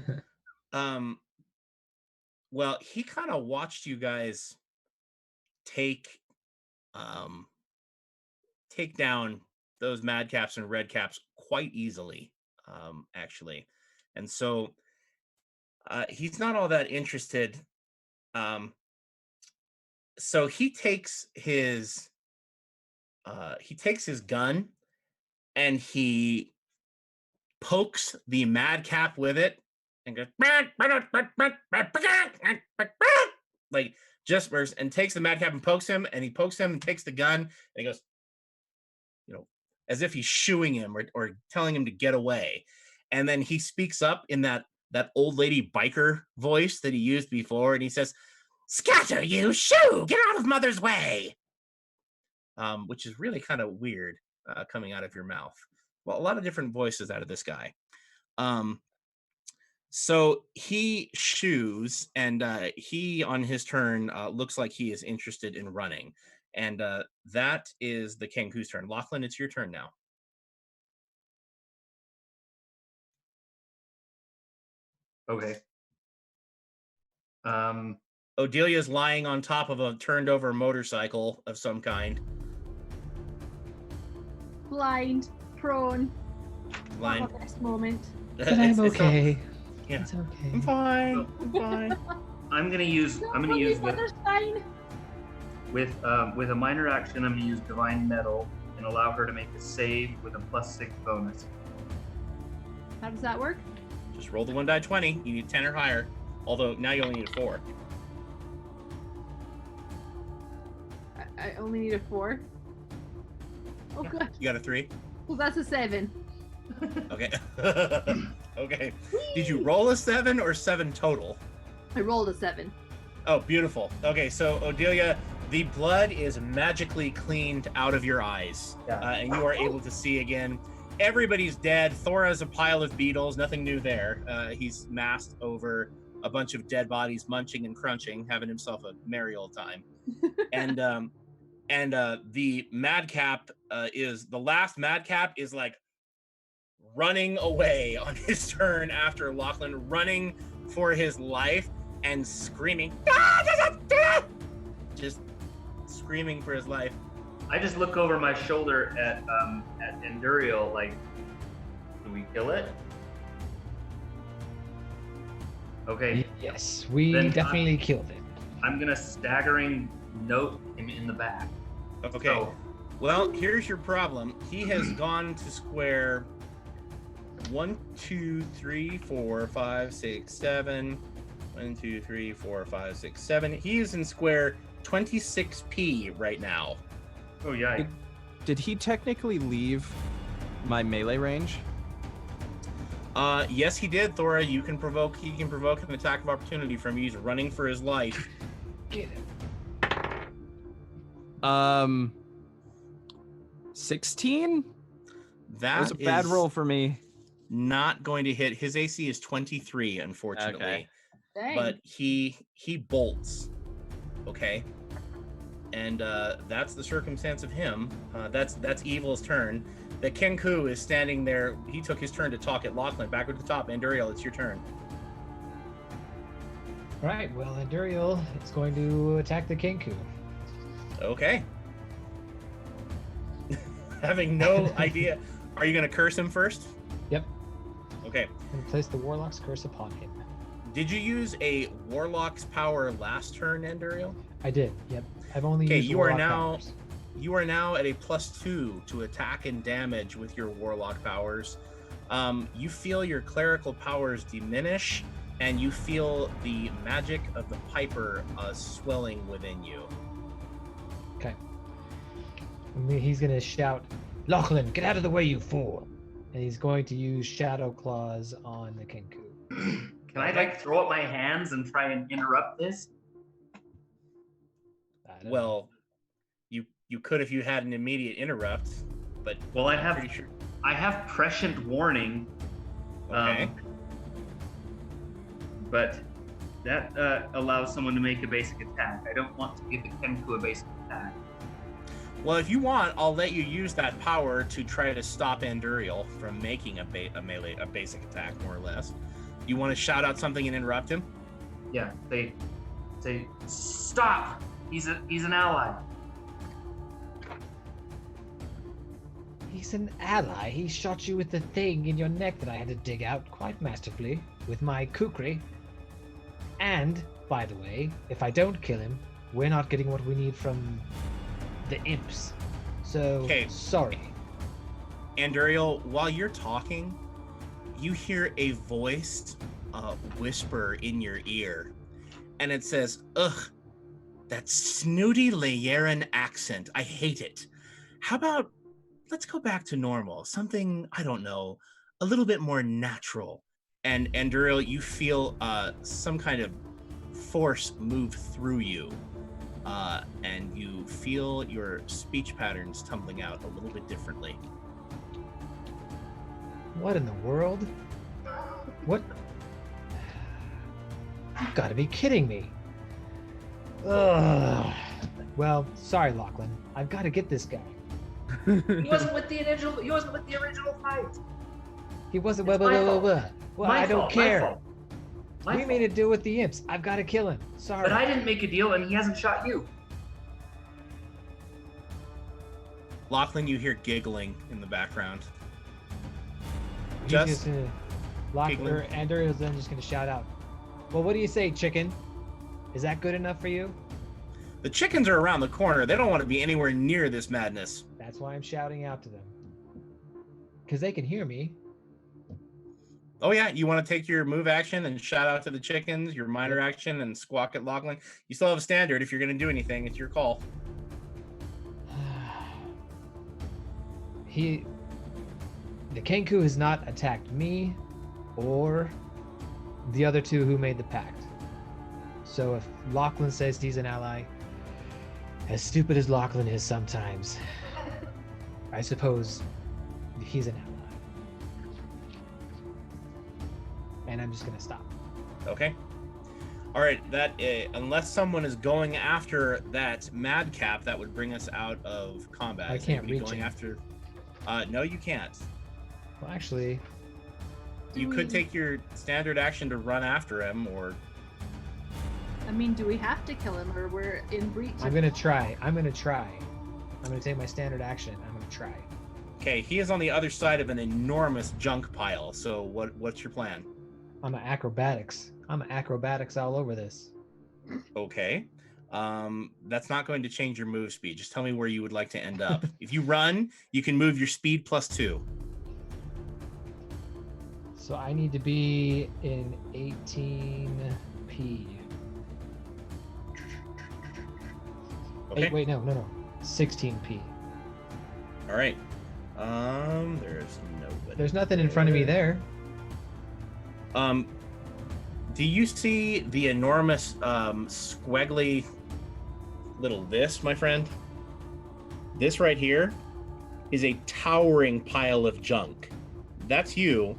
Well, he kind of watched you guys take down those mad caps and red caps quite easily, actually. And so he's not all that interested. So he takes his gun and he pokes the madcap with it and goes like just and takes the madcap and pokes him, and he pokes him and takes the gun and he goes, you know, as if he's shooing him or telling him to get away. And then he speaks up in that old lady biker voice that he used before, and he says, "Scatter, you! Shoo! Get out of mother's way!" Which is really kind of weird coming out of your mouth. Well, a lot of different voices out of this guy. So he shoos, and he, on his turn, looks like he is interested in running. And that is the Kenku's turn. Lachlan, it's your turn now. Okay. Odelia's lying on top of a turned over motorcycle of some kind. Blind, prone. Blind. Not my best moment. But I'm okay. Yeah. It's okay. I'm fine. I'm fine. I'm gonna use Mother's fine. with a minor action. I'm gonna use Divine Metal and allow her to make a save with a +6 bonus. How does that work? Just roll the 1 die 20. You need 10 or higher. Although now you only need a 4. I only need a 4. Oh, Yeah. good. You got a 3. Well, that's a 7. Okay. Okay. Did you roll a 7 or 7 total? I rolled a 7. Oh, beautiful. Okay, so Odelia, the blood is magically cleaned out of your eyes, and you are able to see again. Everybody's dead. Thora's a pile of beetles. Nothing new there. He's masked over a bunch of dead bodies, munching and crunching, having himself a merry old time. And the madcap the last madcap is like running away on his turn after Lachlan, running for his life and screaming, just screaming for his life. I just look over my shoulder at Enduriel, like, do we kill it? Okay. Yes, we Then definitely killed it. I'm gonna staggering note him in the back. Okay. So, Well, here's your problem. He has gone to square 1, 2, 3, 4, 5, 6, 7. 1, 2, 3, 4, 5, 6, 7. He is in square 26p right now. oh yeah. Did he technically leave my melee range? Yes, he did, Thora. He can provoke an attack of opportunity from you. He's running for his life. Get him. 16? That was a That bad is roll for me. not going to hit. His AC is 23, unfortunately. Okay. Dang. But he bolts. Okay. And that's the circumstance of him. That's Evil's turn. The Kenku is standing there. He took his turn to talk at Lachlan. Back at the top. Anduriel, it's your turn. All right, well, Enduriel is going to attack the Kenku. Okay. Having no idea. Are you going to curse him first? Yep. Okay. And place the Warlock's curse upon him. Did you use a Warlock's power last turn, Anduriel? I did, yep. I've only Okay, used you are Warlock now powers. you are now at a +2 to attack and damage with your Warlock powers. You feel your clerical powers diminish, and you feel the magic of the Piper swelling within you. Okay. And he's going to shout, Lachlan, get out of the way, you fool! And he's going to use Shadow Claws on the Kenku. Can I like throw up my hands and try and interrupt this? I don't know. Well, you could if you had an immediate interrupt, but Well, I I'm have pretty sure. prescient warning. Okay. But that allows someone to make a basic attack. I don't want to give the Kenku a basic attack. Well, if you want, I'll let you use that power to try to stop Anduriel from making a basic attack, more or less. You want to shout out something and interrupt him? Yeah, say stop. He's an ally. He's an ally. He shot you with the thing in your neck that I had to dig out quite masterfully with my kukri. And, by the way, if I don't kill him, we're not getting what we need from the imps. So, Okay. sorry. Anduriel, while you're talking, you hear a voice whisper in your ear, and it says, "Ugh, that snooty Layeran accent. I hate it. How about let's go back to normal? Something, I don't know, a little bit more natural." And Anduriel, you feel some kind of force move through you, and you feel your speech patterns tumbling out a little bit differently. What in the world? What? You've got to be kidding me. Ugh. Well, sorry, Lachlan. I've got to get this guy. He wasn't with the original fight. He wasn't. It's Well, my fault. well, My I don't fault, care. My fault. My We fault. made a deal with the imps. I've got to kill him. Sorry. But I didn't make a deal, and he hasn't shot you. Lachlan, you hear giggling in the background. He's Just gonna giggling. Andrew then just gonna shout out. Well, what do you say, chicken? Is that good enough for you? The chickens are around the corner. They don't want to be anywhere near this madness. That's why I'm shouting out to them. Because they can hear me. Oh yeah, you want to take your move action and shout out to the chickens, your minor action and squawk at Lachlan. You still have a standard. If you're going to do anything, it's your call. the Kenku has not attacked me or the other two who made the pact. So if Lachlan says he's an ally, as stupid as Lachlan is sometimes, I suppose he's an ally. And I'm just gonna stop. Okay. All right. That unless someone is going after that madcap, that would bring us out of combat. I Is can't anybody reach going him. after. No, you can't. Well, actually, You could take your standard action to run after him, or I mean, do we have to kill him, or we're in breach? I'm gonna try. I'm gonna take my standard action. I'm gonna try. okay, he is on the other side of an enormous junk pile. So what's your plan? I'm an acrobatics. I'm an acrobatics all over this. Okay. That's not going to change your move speed. Just tell me where you would like to end up. If you run, you can move your speed +2. So I need to be in 18p. Okay. Wait, no. 16p. All right. There's nobody. There's nothing in front of me there. Do you see the enormous, squiggly little this, my friend? This right here is a towering pile of junk. That's you.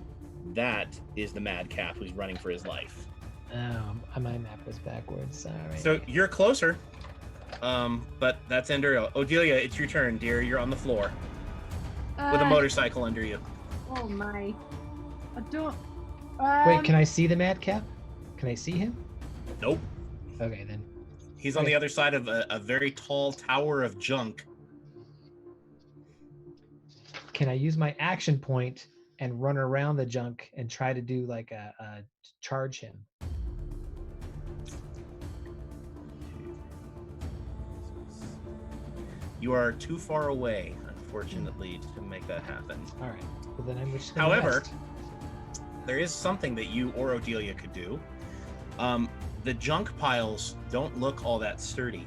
That is the madcap who's running for his life. My map was backwards. Sorry. So you're closer. But that's Endurio. Odelia, it's your turn, dear. You're on the floor with a motorcycle under you. Oh my! I don't. Wait, can I see the madcap? Can I see him? Nope. Okay, then. He's on the other side of a very tall tower of junk. Can I use my action point and run around the junk and try to do like a charge him? You are too far away, unfortunately, to make that happen. All right. Well, then I'm just gonna However, rest. there is something that you or Odelia could do. The junk piles don't look all that sturdy.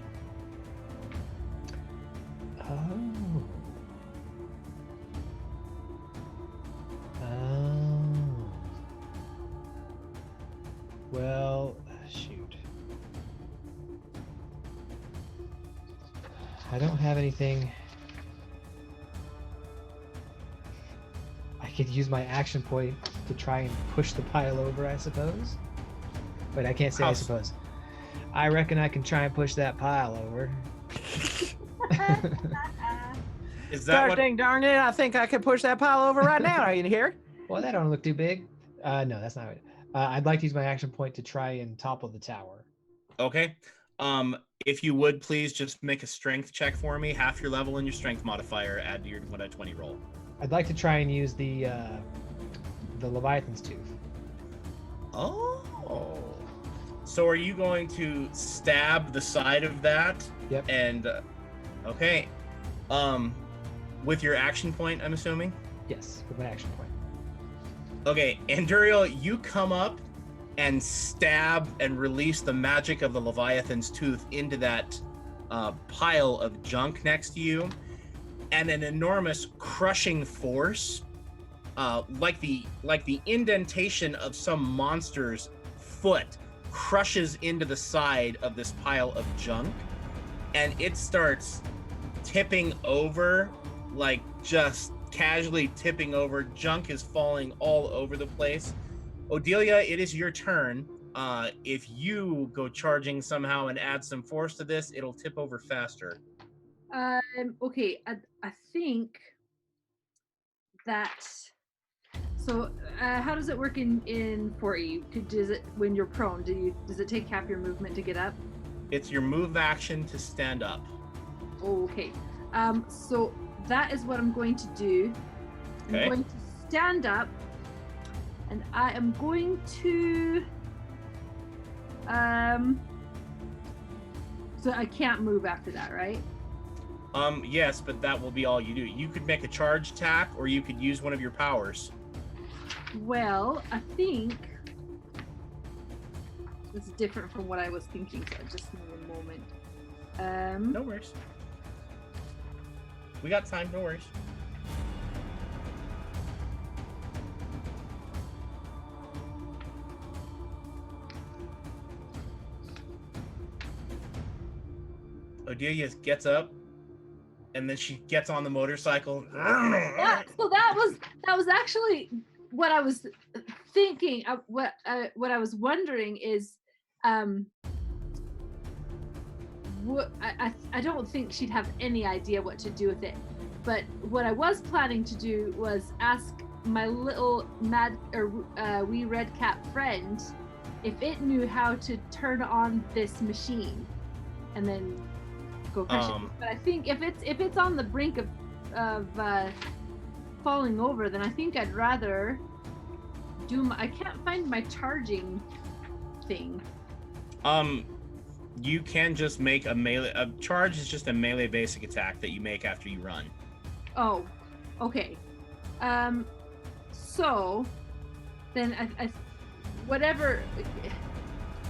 Oh. Well, shoot. I don't have anything. I could use my action point to try and push the pile over, I suppose. But I can't say I suppose. I reckon I can try and push that pile over. Is that what? Dang darn it, I think I could push that pile over right now. Are you here? Well, that don't look too big. No, that's not it. I'd like to use my action point to try and topple the tower. Okay. If you would please just make a strength check for me, half your level and your strength modifier, add to your 1d20 roll. I'd like to try and use the Leviathan's Tooth. Oh. So are you going to stab the side of that? Yep. And okay. With your action point, I'm assuming? Yes, with my action point. Okay, Anduriel, you come up and stab and release the magic of the Leviathan's Tooth into that pile of junk next to you, and an enormous crushing force, like the indentation of some monster's foot, crushes into the side of this pile of junk, and it starts tipping over, like just casually tipping over. Junk is falling all over the place. Odelia, it is your turn. If you go charging somehow and add some force to this, it'll tip over faster. Okay, I think that. So, how does it work in 40? Does it when you're prone? Does it take half your movement to get up? It's your move action to stand up. Okay. So that is what I'm going to do. Okay. I'm going to stand up, and I am going to. So I can't move after that, right? Yes, but that will be all you do. You could make a charge attack, or you could use one of your powers. Well, I think it's different from what I was thinking. So just give me a moment. No worries. We got time, no worries. Odelia gets up, and then she gets on the motorcycle. Yeah, so that was actually what I was thinking. What I was wondering is, I don't think she'd have any idea what to do with it. But what I was planning to do was ask my little wee red cap friend if it knew how to turn on this machine, and then go crush it. But I think if it's on the brink of falling over, then I think I'd rather do I can't find my charging thing. You can just make a melee. A charge is just a melee basic attack that you make after you run. Oh, okay. So then I whatever.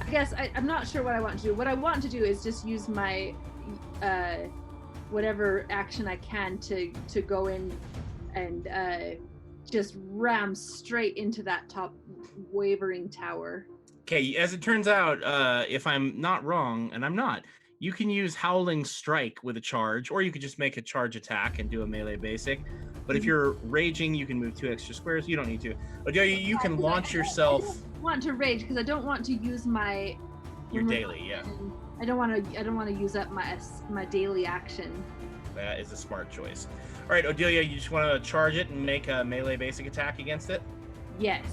I guess I'm not sure what I want to do. What I want to do is just use my whatever action I can to go in and just ram straight into that top wavering tower. Okay, as it turns out, if I'm not wrong, and I'm not, you can use Howling Strike with a charge, or you could just make a charge attack and do a melee basic. But if you're raging, you can move 2 extra squares. You don't need to. Odelia, you can launch yourself. I don't want to rage because I don't want to use my your daily, yeah. I don't want to use up my daily action. That is a smart choice. All right, Odelia, you just want to charge it and make a melee basic attack against it? Yes.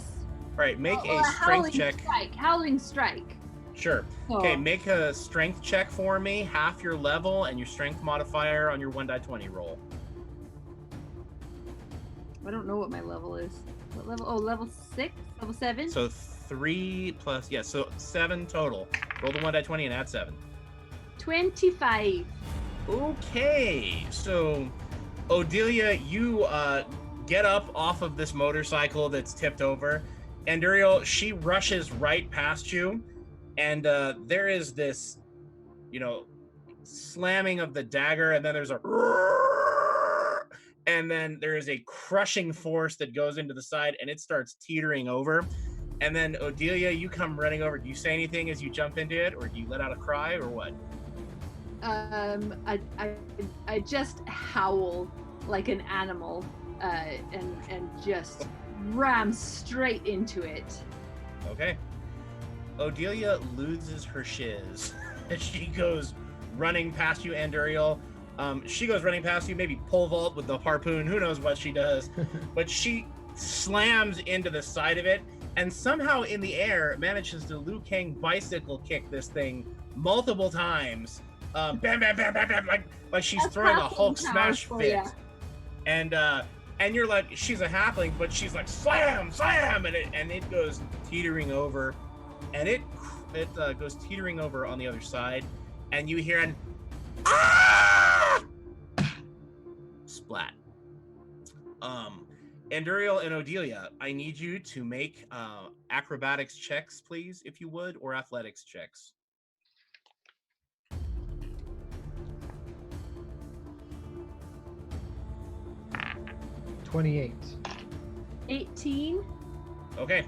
All right, make a strength check. Howling strike. Sure. So, okay, make a strength check for me, half your level and your strength modifier on your 1d20 roll. I don't know what my level is. What level? Oh, level 6? Level 7? So 3 plus, yeah, so 7 total. Roll the 1d20 and add 7. 25. Okay, so Odelia, you get up off of this motorcycle that's tipped over, and Uriel, she rushes right past you, and there is this, slamming of the dagger, and then there's a and then there is a crushing force that goes into the side, and it starts teetering over. And then Odelia, you come running over. Do you say anything as you jump into it, or do you let out a cry, or what? I just howl like an animal, and just ram straight into it. Okay. Odelia loses her shiz as she goes running past you, and Uriel. She goes running past you, maybe pole vault with the harpoon, who knows what she does, but she slams into the side of it, and somehow in the air manages to Liu Kang bicycle kick this thing multiple times. Bam, bam, bam, bam, bam, like she's throwing a Hulk smash fit. And you're like, she's a halfling, but she's like, slam, slam, and it goes teetering over, and it goes teetering over on the other side, and you hear an ah! Splat. And Uriel and Odelia, I need you to make acrobatics checks, please, if you would, or athletics checks. 28. 18. Okay.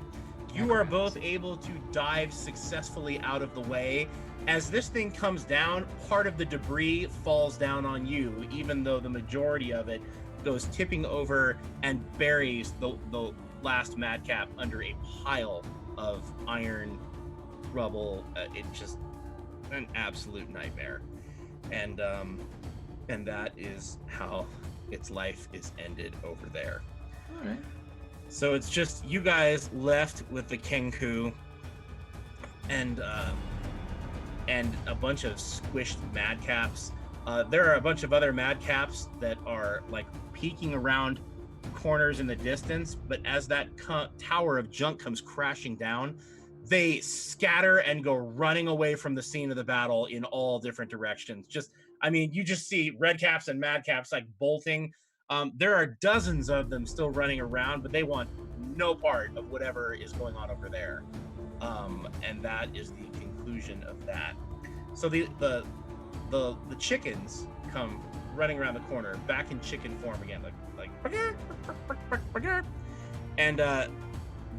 You are both able to dive successfully out of the way. As this thing comes down, part of the debris falls down on you, even though the majority of it goes tipping over and buries the last madcap under a pile of iron rubble. It's just an absolute nightmare. And that is how its life is ended over there. All right. So it's just you guys left with the Kenku and a bunch of squished madcaps. There are a bunch of other madcaps that are like peeking around corners in the distance, but as that tower of junk comes crashing down, they scatter and go running away from the scene of the battle in all different directions. You just see redcaps and madcaps like bolting. There are dozens of them still running around, but they want no part of whatever is going on over there. And that is the conclusion of that. So the chickens come running around the corner, back in chicken form again, like and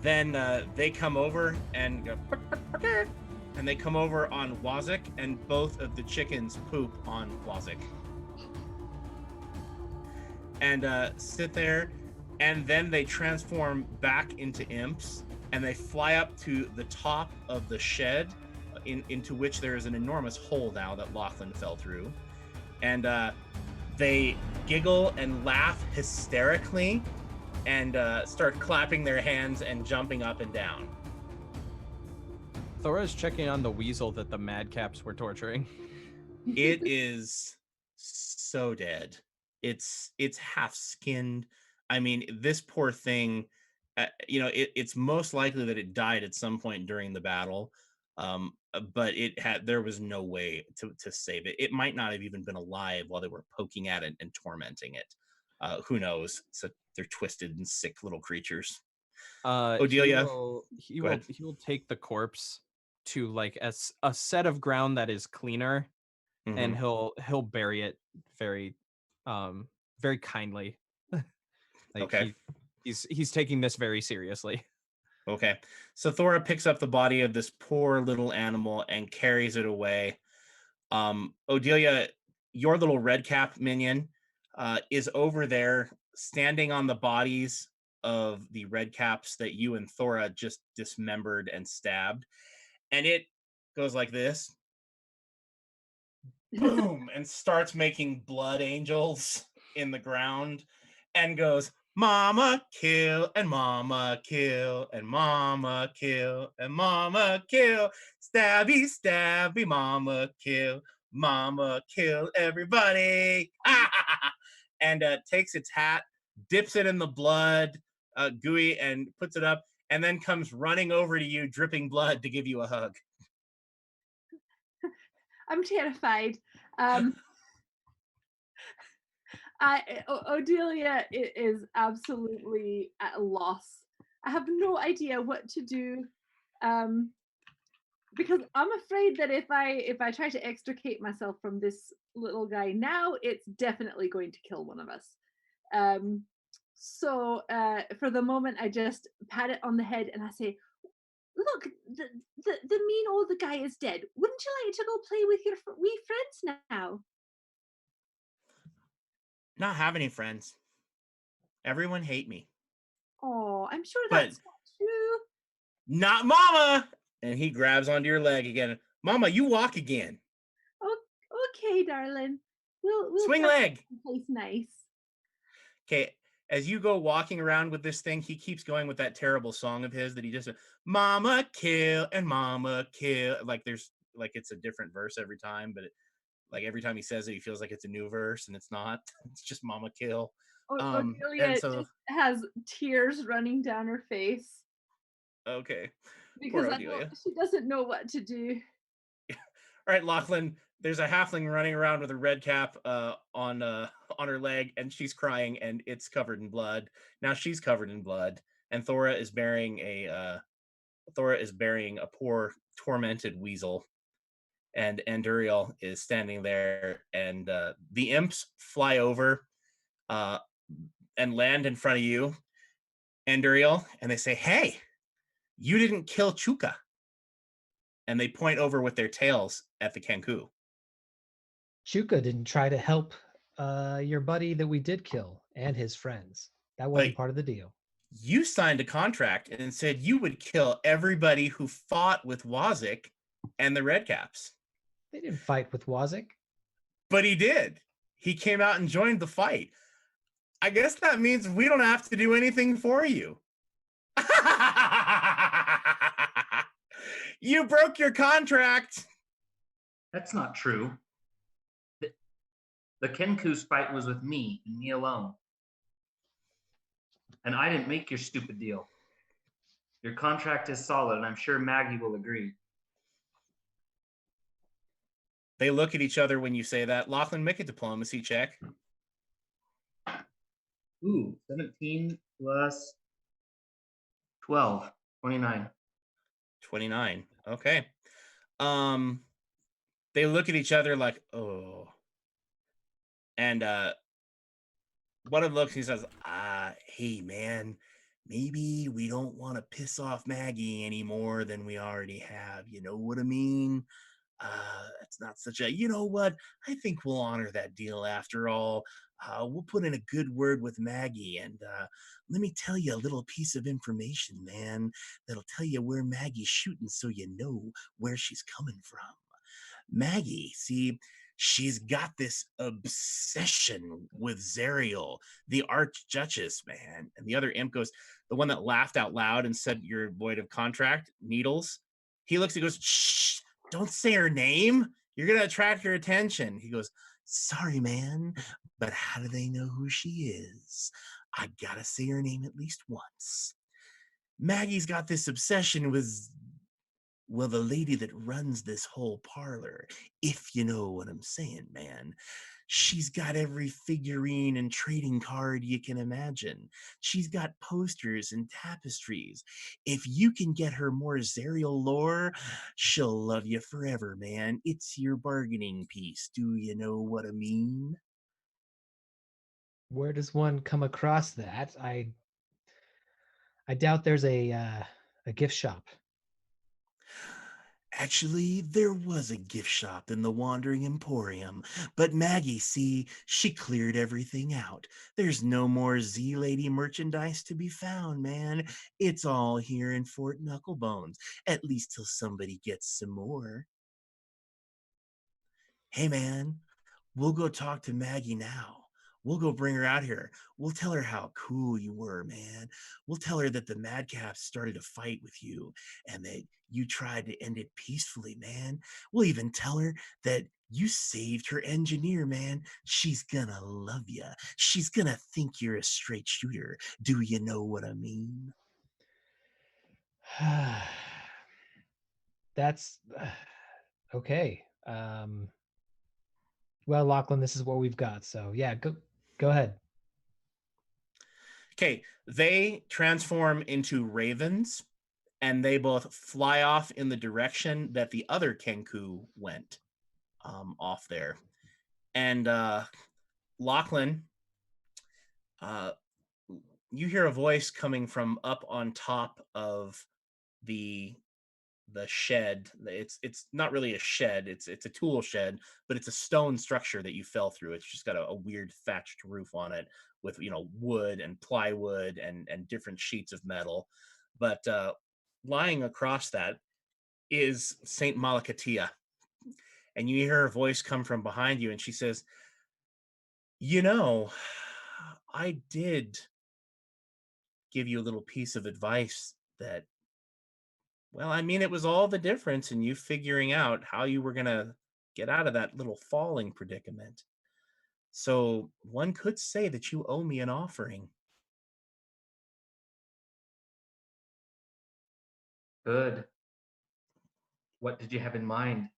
then they come over and go and they come over on Wazik, and both of the chickens poop on Wazik. And sit there, and then they transform back into imps, and they fly up to the top of the shed, into which there is an enormous hole now that Lachlan fell through. And they giggle and laugh hysterically, and start clapping their hands and jumping up and down. Thora's checking on the weasel that the madcaps were torturing. It is so dead. It's half skinned. I mean, this poor thing, it's most likely that it died at some point during the battle, but there was no way to save it. It might not have even been alive while they were poking at it and tormenting it. Who knows? So they're twisted and sick little creatures. Odelia, he will take the corpse to like a set of ground that is cleaner, and he'll bury it very very kindly. Okay. He's taking this very seriously. Okay. So Thora picks up the body of this poor little animal and carries it away. Odelia, your little red cap minion is over there standing on the bodies of the red caps that you and Thora just dismembered and stabbed. And it goes like this. Boom, and starts making blood angels in the ground and goes, mama kill and mama kill and mama kill and mama kill, stabby stabby mama kill everybody. And takes its hat, dips it in the blood, gooey, and puts it up, and then comes running over to you dripping blood to give you a hug. I'm terrified. Odelia is absolutely at a loss. I have no idea what to do, because I'm afraid that if I try to extricate myself from this little guy now, it's definitely going to kill one of us. So for the moment, I just pat it on the head and I say, look, the mean old guy is dead. Wouldn't you like to go play with your wee friends now? Not have any friends. Everyone hate me. Oh, I'm sure that's not true. Not Mama! And he grabs onto your leg again. Mama, you walk again. Oh, okay, darling. We'll swing leg. Place nice. Okay, as you go walking around with this thing, he keeps going with that terrible song of his that he just mama kill and mama kill. Like it's a different verse every time, but like every time he says it, he feels like it's a new verse, and it's not. It's just mama kill. Odelia just has tears running down her face. Okay. Because she doesn't know what to do. All right, Lachlan, there's a halfling running around with a red cap on her leg, and she's crying, and it's covered in blood. Now she's covered in blood, and Thora is burying a poor tormented weasel, and Anduriel is standing there, and the imps fly over and land in front of you, Anduriel, and they say, "Hey, you didn't kill Chuka." And they point over with their tails at the Kenku. Chuka didn't try to help your buddy that we did kill and his friends. That wasn't part of the deal. You signed a contract and said you would kill everybody who fought with Wazik and the Redcaps. They didn't fight with Wazik. But he did. He came out and joined the fight. I guess that means we don't have to do anything for you. You broke your contract. That's not true. The Kenku's fight was with me and me alone. And I didn't make your stupid deal. Your contract is solid, and I'm sure Maggie will agree. They look at each other when you say that. Lachlan, make a diplomacy check. Ooh, 17 plus 12, 29. 29. Okay. They look at each other like, oh. And one of them looks and he says, hey man, maybe we don't want to piss off Maggie any more than we already have. You know what I mean? It's not such a, you know what? I think we'll honor that deal after all. We'll put in a good word with Maggie, and let me tell you a little piece of information, man, that'll tell you where Maggie's shooting so you know where she's coming from. Maggie, see, she's got this obsession with Zariel, the Archduchess, man. And the other imp goes, the one that laughed out loud and said, "You're void of contract, Needles." He looks and goes, "Shh, don't say her name. You're going to attract her attention." He goes, "Sorry, man, but how do they know who she is? I got to say her name at least once." Maggie's got this obsession with, well, the lady that runs this whole parlor, if you know what I'm saying, man. She's got every figurine and trading card you can imagine. She's got posters and tapestries. If you can get her more Zariel lore, she'll love you forever, man. It's your bargaining piece. Do you know what I mean? Where does one come across that? I doubt there's a gift shop. Actually, there was a gift shop in the Wandering Emporium, but Maggie, see, she cleared everything out. There's no more Z Lady merchandise to be found, man. It's all here in Fort Knucklebones, at least till somebody gets some more. Hey, man, we'll go talk to Maggie now. We'll go bring her out here. We'll tell her how cool you were, man. We'll tell her that the Madcaps started a fight with you and that you tried to end it peacefully, man. We'll even tell her that you saved her engineer, man. She's gonna love you. She's gonna think you're a straight shooter. Do you know what I mean? That's okay. Well, Lachlan, this is what we've got. So yeah, go ahead. Okay, they transform into ravens and they both fly off in the direction that the other Kenku went, off there. And Lachlan, uh, you hear a voice coming from up on top of the shed. It's not really a shed. It's a tool shed, but it's a stone structure that you fell through. It's just got a weird thatched roof on it with, you know, wood and plywood and different sheets of metal. But lying across that is Saint Malakatia. And you hear her voice come from behind you, and she says, "You know, I did give you a little piece of advice that, well, I mean, it was all the difference in you figuring out how you were going to get out of that little falling predicament. So one could say that you owe me an offering." Good. What did you have in mind?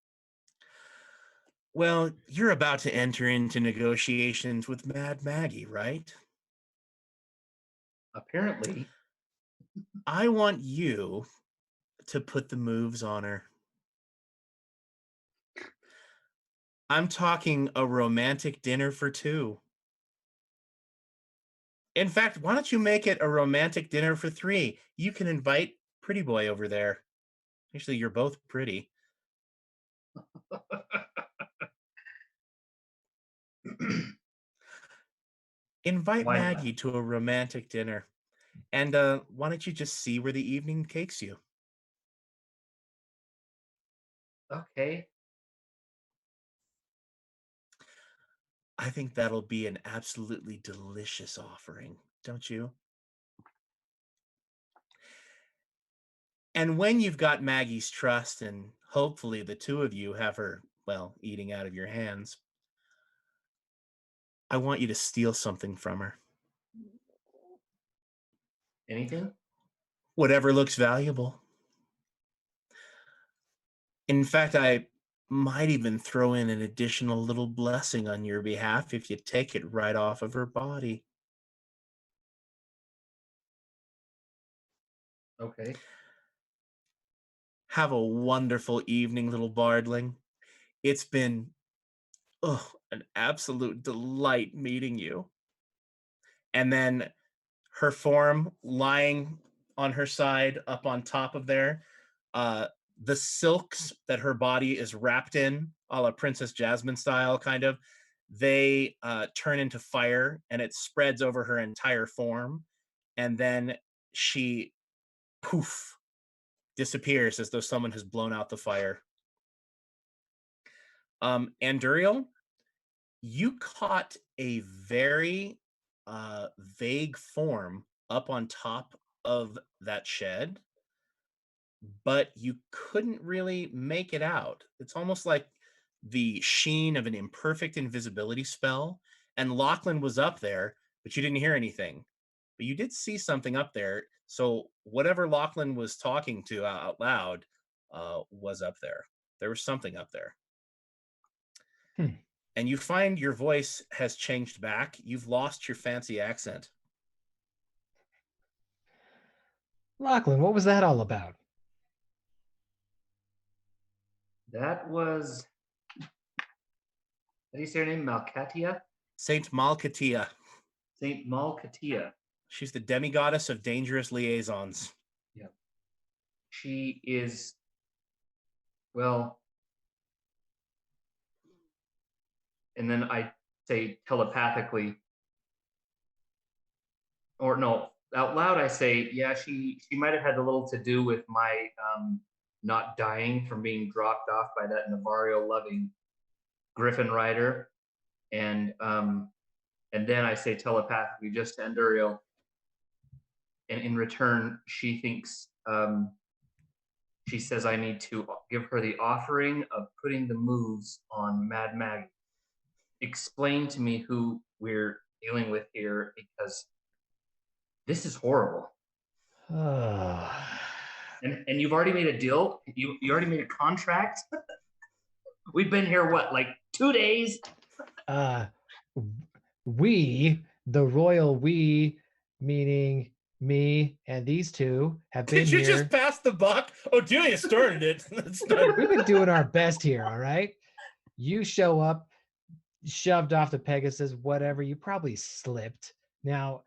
"Well, you're about to enter into negotiations with Mad Maggie, right? Apparently. I want you to put the moves on her. I'm talking a romantic dinner for two. In fact, why don't you make it a romantic dinner for three? You can invite Pretty Boy over there. Actually, you're both pretty. Invite Why not? Maggie to a romantic dinner. And why don't you just see where the evening takes you?" Okay. I think that'll be an absolutely delicious offering, don't you? And when you've got Maggie's trust, and hopefully the two of you have her, well, eating out of your hands, I want you to steal something from her. Anything? Whatever looks valuable. In fact, I might even throw in an additional little blessing on your behalf if you take it right off of her body. Okay. Have a wonderful evening, little bardling. It's been, an absolute delight meeting you. And then her form lying on her side up on top of there. The silks that her body is wrapped in, a la Princess Jasmine style, kind of, they turn into fire and it spreads over her entire form. And then she, poof, disappears as though someone has blown out the fire. Anduriel, you caught a very vague form up on top of that shed, but you couldn't really make it out. It's almost like the sheen of an imperfect invisibility spell. And Lachlan was up there, but you didn't hear anything. But you did see something up there. So whatever Lachlan was talking to out loud was up there. There was something up there. And you find your voice has changed back. You've lost your fancy accent. Lachlan, what was that all about? That was, how do you say her name? Malkatia? Saint Malkatia. Saint Malkatia. She's the demigoddess of dangerous liaisons. Yeah. She is, well, and then I say telepathically, or no, out loud I say, yeah, she might have had a little to do with my not dying from being dropped off by that Navario-loving Griffin rider. And then I say telepathically just to Anduriel, and in return, she thinks, she says I need to give her the offering of putting the moves on Mad Maggie. Explain to me who we're dealing with here, because this is horrible. And you've already made a deal? You already made a contract? We've been here, what, like 2 days? We, the royal we, meaning me and these two, have been here. Did you just pass the buck? Odelia started it. We've been doing our best here, all right? You show up, shoved off the Pegasus, whatever, you probably slipped. Now,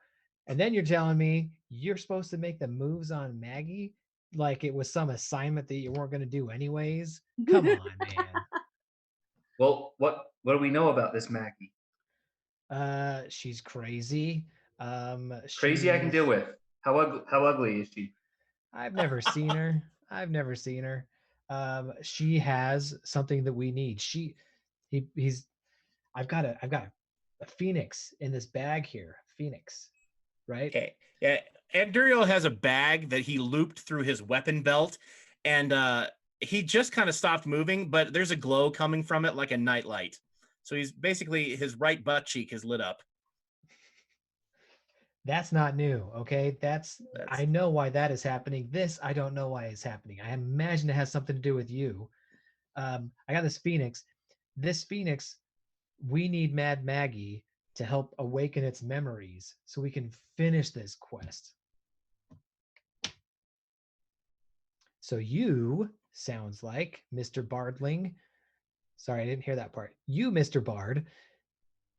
and then you're telling me you're supposed to make the moves on Maggie like it was some assignment that you weren't going to do anyways? Come on, man. Well, what do we know about this Maggie? She's crazy. Crazy I can deal with. How ugly is she? I've never seen her. She has something that we need. I've got a phoenix in this bag here. Phoenix, right? Okay. Yeah. Anduriel has a bag that he looped through his weapon belt, and he just kind of stopped moving, but there's a glow coming from it like a nightlight. So he's basically, his right butt cheek is lit up. That's not new, okay? I know why that is happening. This, I don't know why it's happening. I imagine it has something to do with you. I got this phoenix. This phoenix, we need Mad Maggie to help awaken its memories so we can finish this quest. So you, sounds like, Mr. Bardling. Sorry, I didn't hear that part. You, Mr. Bard,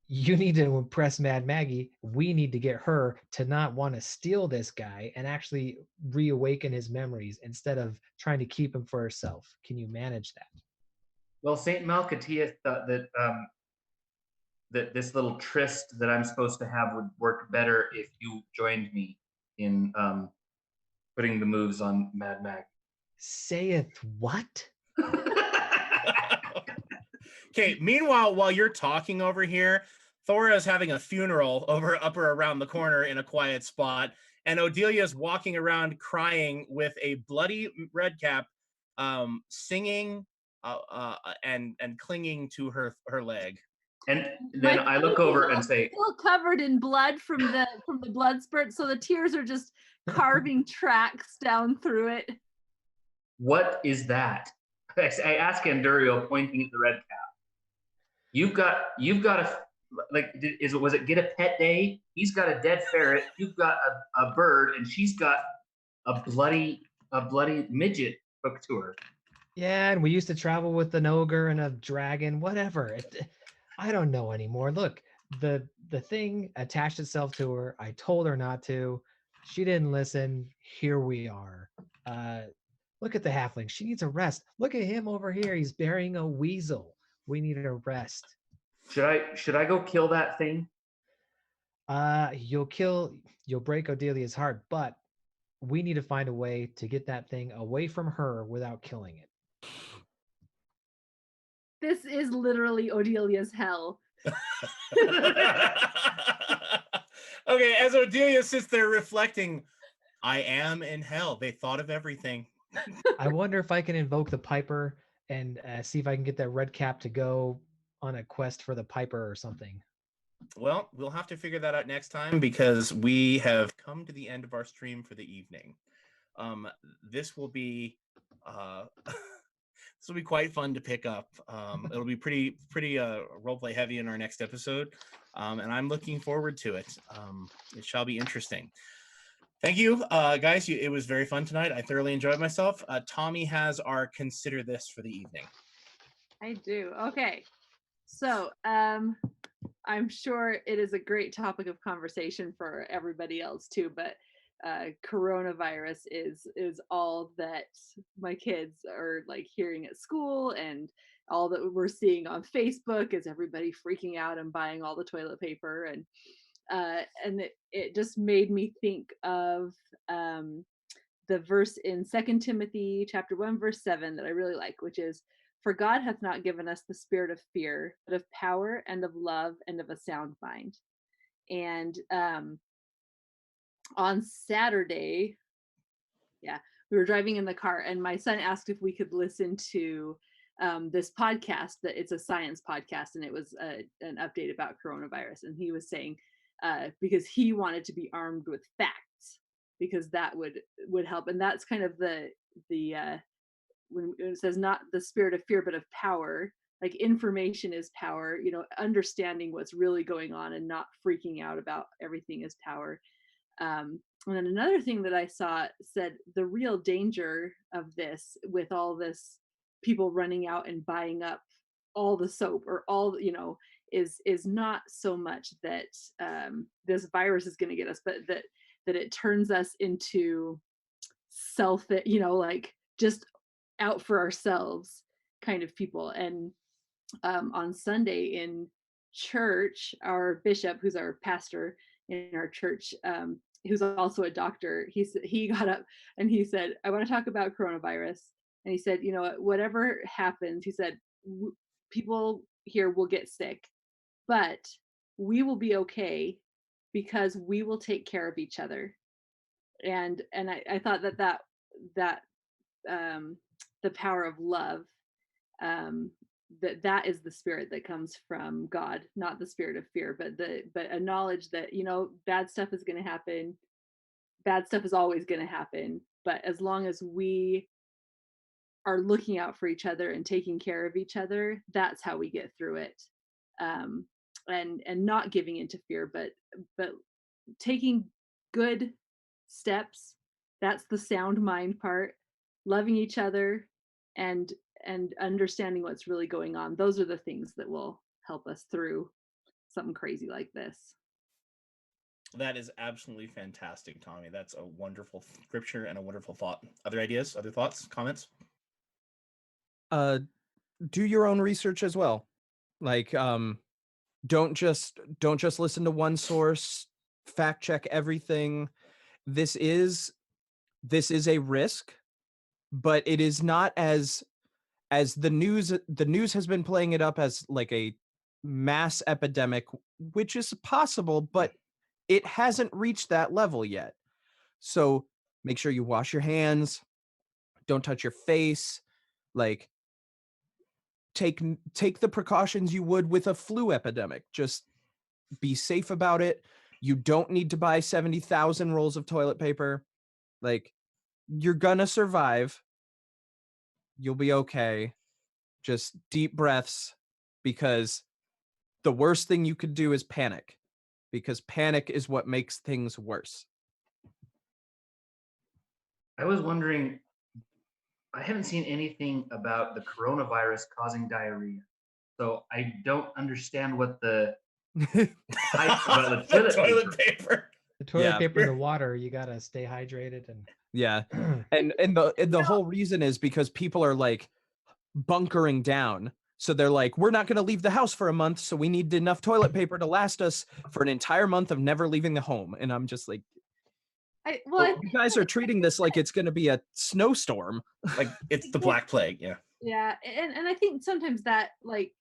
you need to impress Mad Maggie. We need to get her to not want to steal this guy and actually reawaken his memories instead of trying to keep him for herself. Can you manage that? Well, Saint Malkatia thought that that this little tryst that I'm supposed to have would work better if you joined me in putting the moves on Mad Mag. Saith what? Okay, meanwhile, while you're talking over here, Thora is having a funeral up or around the corner in a quiet spot, and Odelia is walking around crying with a bloody Redcap, singing and clinging to her leg. And then I look over and say, still covered in blood from the blood spurt, so the tears are just carving tracks down through it. "What is that?" I ask Anduriel, pointing at the red cap. You've got a, like, was it get a pet day? He's got a dead ferret. You've got a bird, and she's got a bloody midget hooked to her. Yeah, and we used to travel with an ogre and a dragon, whatever. I don't know anymore. Look, the thing attached itself to her. I told her not to. She didn't listen. Here we are. Look at the halfling. She needs a rest. Look at him over here. He's burying a weasel. We need a rest. Should I go kill that thing? You'll break Odelia's heart, but we need to find a way to get that thing away from her without killing it. This is literally Odelia's hell. Okay, as Odelia sits there reflecting, I am in hell. They thought of everything. I wonder if I can invoke the Piper and see if I can get that red cap to go on a quest for the Piper or something. Well, we'll have to figure that out next time because we have come to the end of our stream for the evening. This will be this will be quite fun to pick up. It'll be pretty roleplay heavy in our next episode, and I'm looking forward to it. It shall be interesting. Thank you, guys. It was very fun tonight. I thoroughly enjoyed myself. Tommy has our consider this for the evening. I do. Okay. So, I'm sure it is a great topic of conversation for everybody else too, but coronavirus is all that my kids are like hearing at school, and all that we're seeing on Facebook is everybody freaking out and buying all the toilet paper, and it just made me think of the verse in 2 Timothy chapter 1 verse 7 that I really like, which is, "For God hath not given us the spirit of fear, but of power and of love and of a sound mind." And on Saturday, we were driving in the car, and my son asked if we could listen to this podcast. That it's a science podcast, and it was an update about coronavirus. And he was saying because he wanted to be armed with facts, because that would help. And that's kind of the when it says not the spirit of fear but of power, like information is power, understanding what's really going on and not freaking out about everything is power. And then another thing that I saw said the real danger of this, with all this people running out and buying up all the soap or all, is not so much that this virus is going to get us, but that it turns us into like just out for ourselves kind of people. And on Sunday in church, our bishop, who's our pastor in our church, who's also a doctor, he got up and he said, "I want to talk about coronavirus." And he said, whatever happens, he said, people here will get sick, but we will be okay because we will take care of each other. And I thought that the power of love, that is the spirit that comes from God, not the spirit of fear, but a knowledge that bad stuff is going to happen. Bad stuff is always going to happen, but as long as we are looking out for each other and taking care of each other, that's how we get through it. And not giving into fear, but taking good steps. That's the sound mind part. Loving each other and understanding what's really going on. Those are the things that will help us through something crazy like this. That is absolutely fantastic, Tommy. That's a wonderful scripture and a wonderful thought. Other ideas, other thoughts, comments? Do your own research as well. Like, don't just listen to one source, fact check everything. This is a risk, but it is not as the news has been playing it up as like a mass epidemic, which is possible, but it hasn't reached that level yet. So make sure you wash your hands, don't touch your face, like take the precautions you would with a flu epidemic. Just be safe about it. You don't need to buy 70,000 rolls of toilet paper. Like, you're gonna survive. You'll be okay. Just deep breaths, because the worst thing you could do is panic, because panic is what makes things worse. I was wondering, I haven't seen anything about the coronavirus causing diarrhea. So I don't understand what the Well, the toilet paper. The toilet Yeah. paper and the water, you gotta stay hydrated and Yeah. And the whole reason is because people are like bunkering down. So they're like, we're not going to leave the house for a month, so we need enough toilet paper to last us for an entire month of never leaving the home. And I'm just like, you guys are treating this like it's going to be a snowstorm. Like it's the Black Plague. Yeah. Yeah, and I think sometimes that, like,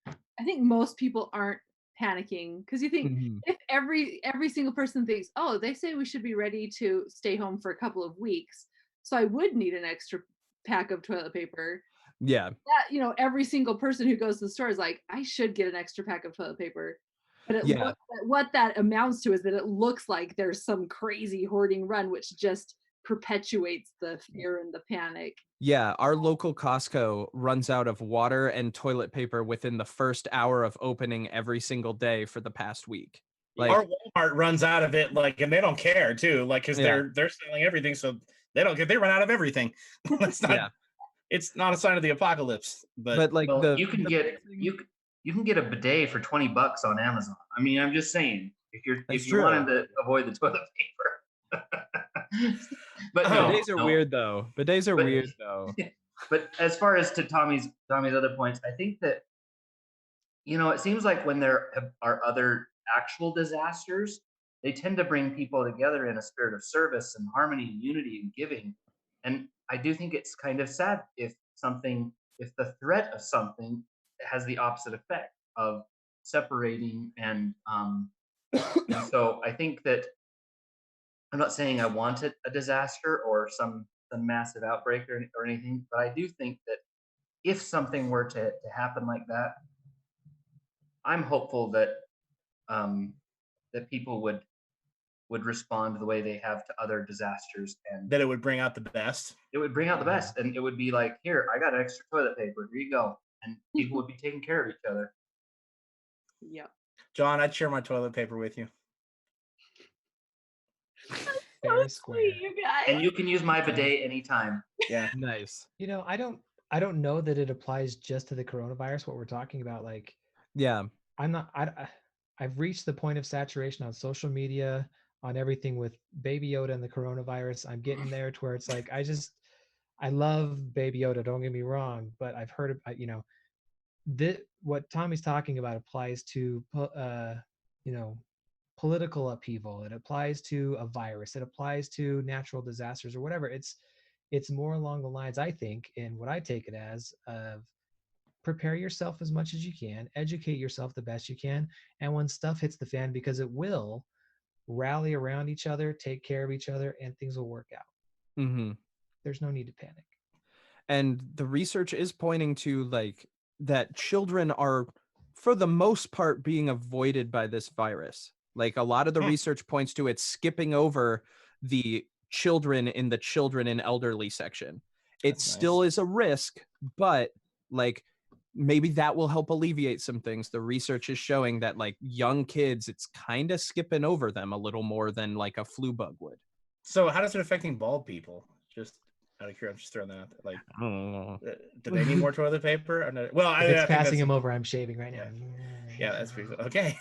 I think most people aren't panicking because you think if every single person thinks, oh, they say we should be ready to stay home for a couple of weeks, so I would need an extra pack of toilet paper. Yeah. That, you know, every single person who goes to the store is like, I should get an extra pack of toilet paper. But what that amounts to is that it looks like there's some crazy hoarding run, which just perpetuates the fear and the panic. Yeah, our local Costco runs out of water and toilet paper within the first hour of opening every single day for the past week. Like our Walmart runs out of it, like, and they don't care too, like, because they're selling everything, so they don't get, they run out of everything. It's not it's not a sign of the apocalypse, but like you can get a bidet for $20 on Amazon. I mean, I'm just saying, if you wanted to avoid the toilet paper. But bidets are weird though. Bidets are weird though. But as far as to Tommy's other points, I think that, you know, it seems like when there are other actual disasters, they tend to bring people together in a spirit of service and harmony and unity and giving. And I do think it's kind of sad if the threat of something has the opposite effect of separating and so I think that, I'm not saying I wanted a disaster or some massive outbreak or anything, but I do think that if something were to happen like that, I'm hopeful that that people would respond the way they have to other disasters, and that it would bring out the best. It would bring out the best, and it would be like, here, I got extra toilet paper. Here you go, and people would be taking care of each other. Yep. John, I'd share my toilet paper with you. Very square. You guys. And you can use my bidet anytime. Yeah. Nice. You know, I don't know that it applies just to the coronavirus, what we're talking about. Like, yeah, I've reached the point of saturation on social media, on everything with Baby Yoda and the coronavirus. I'm getting there to where it's like, I love Baby Yoda, don't get me wrong, but I've heard, you know, what Tommy's talking about applies to, you know, political upheaval. It applies to a virus. It applies to natural disasters or whatever. It's more along the lines, I think, in what I take it as, of prepare yourself as much as you can, educate yourself the best you can, and when stuff hits the fan, because it will, rally around each other, take care of each other, and things will work out. There's no need to panic. And the research is pointing to like that children are, for the most part, being avoided by this virus. Like a lot of the research points to it skipping over the children in the children and elderly section. It still is a risk, but like maybe that will help alleviate some things. The research is showing that like young kids, it's kind of skipping over them a little more than like a flu bug would. So how does it affecting bald people? Just out of curiosity, I'm just throwing that out there. Like, I don't know. Do they need more toilet paper? Or no? Well, if it's passing him over, I'm shaving right now. Yeah, that's pretty cool. Okay.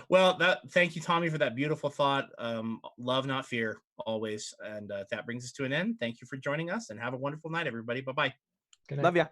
Well, thank you, Tommy, for that beautiful thought. Love, not fear, always. And that brings us to an end. Thank you for joining us, and have a wonderful night, everybody. Bye-bye. Good night. Love ya.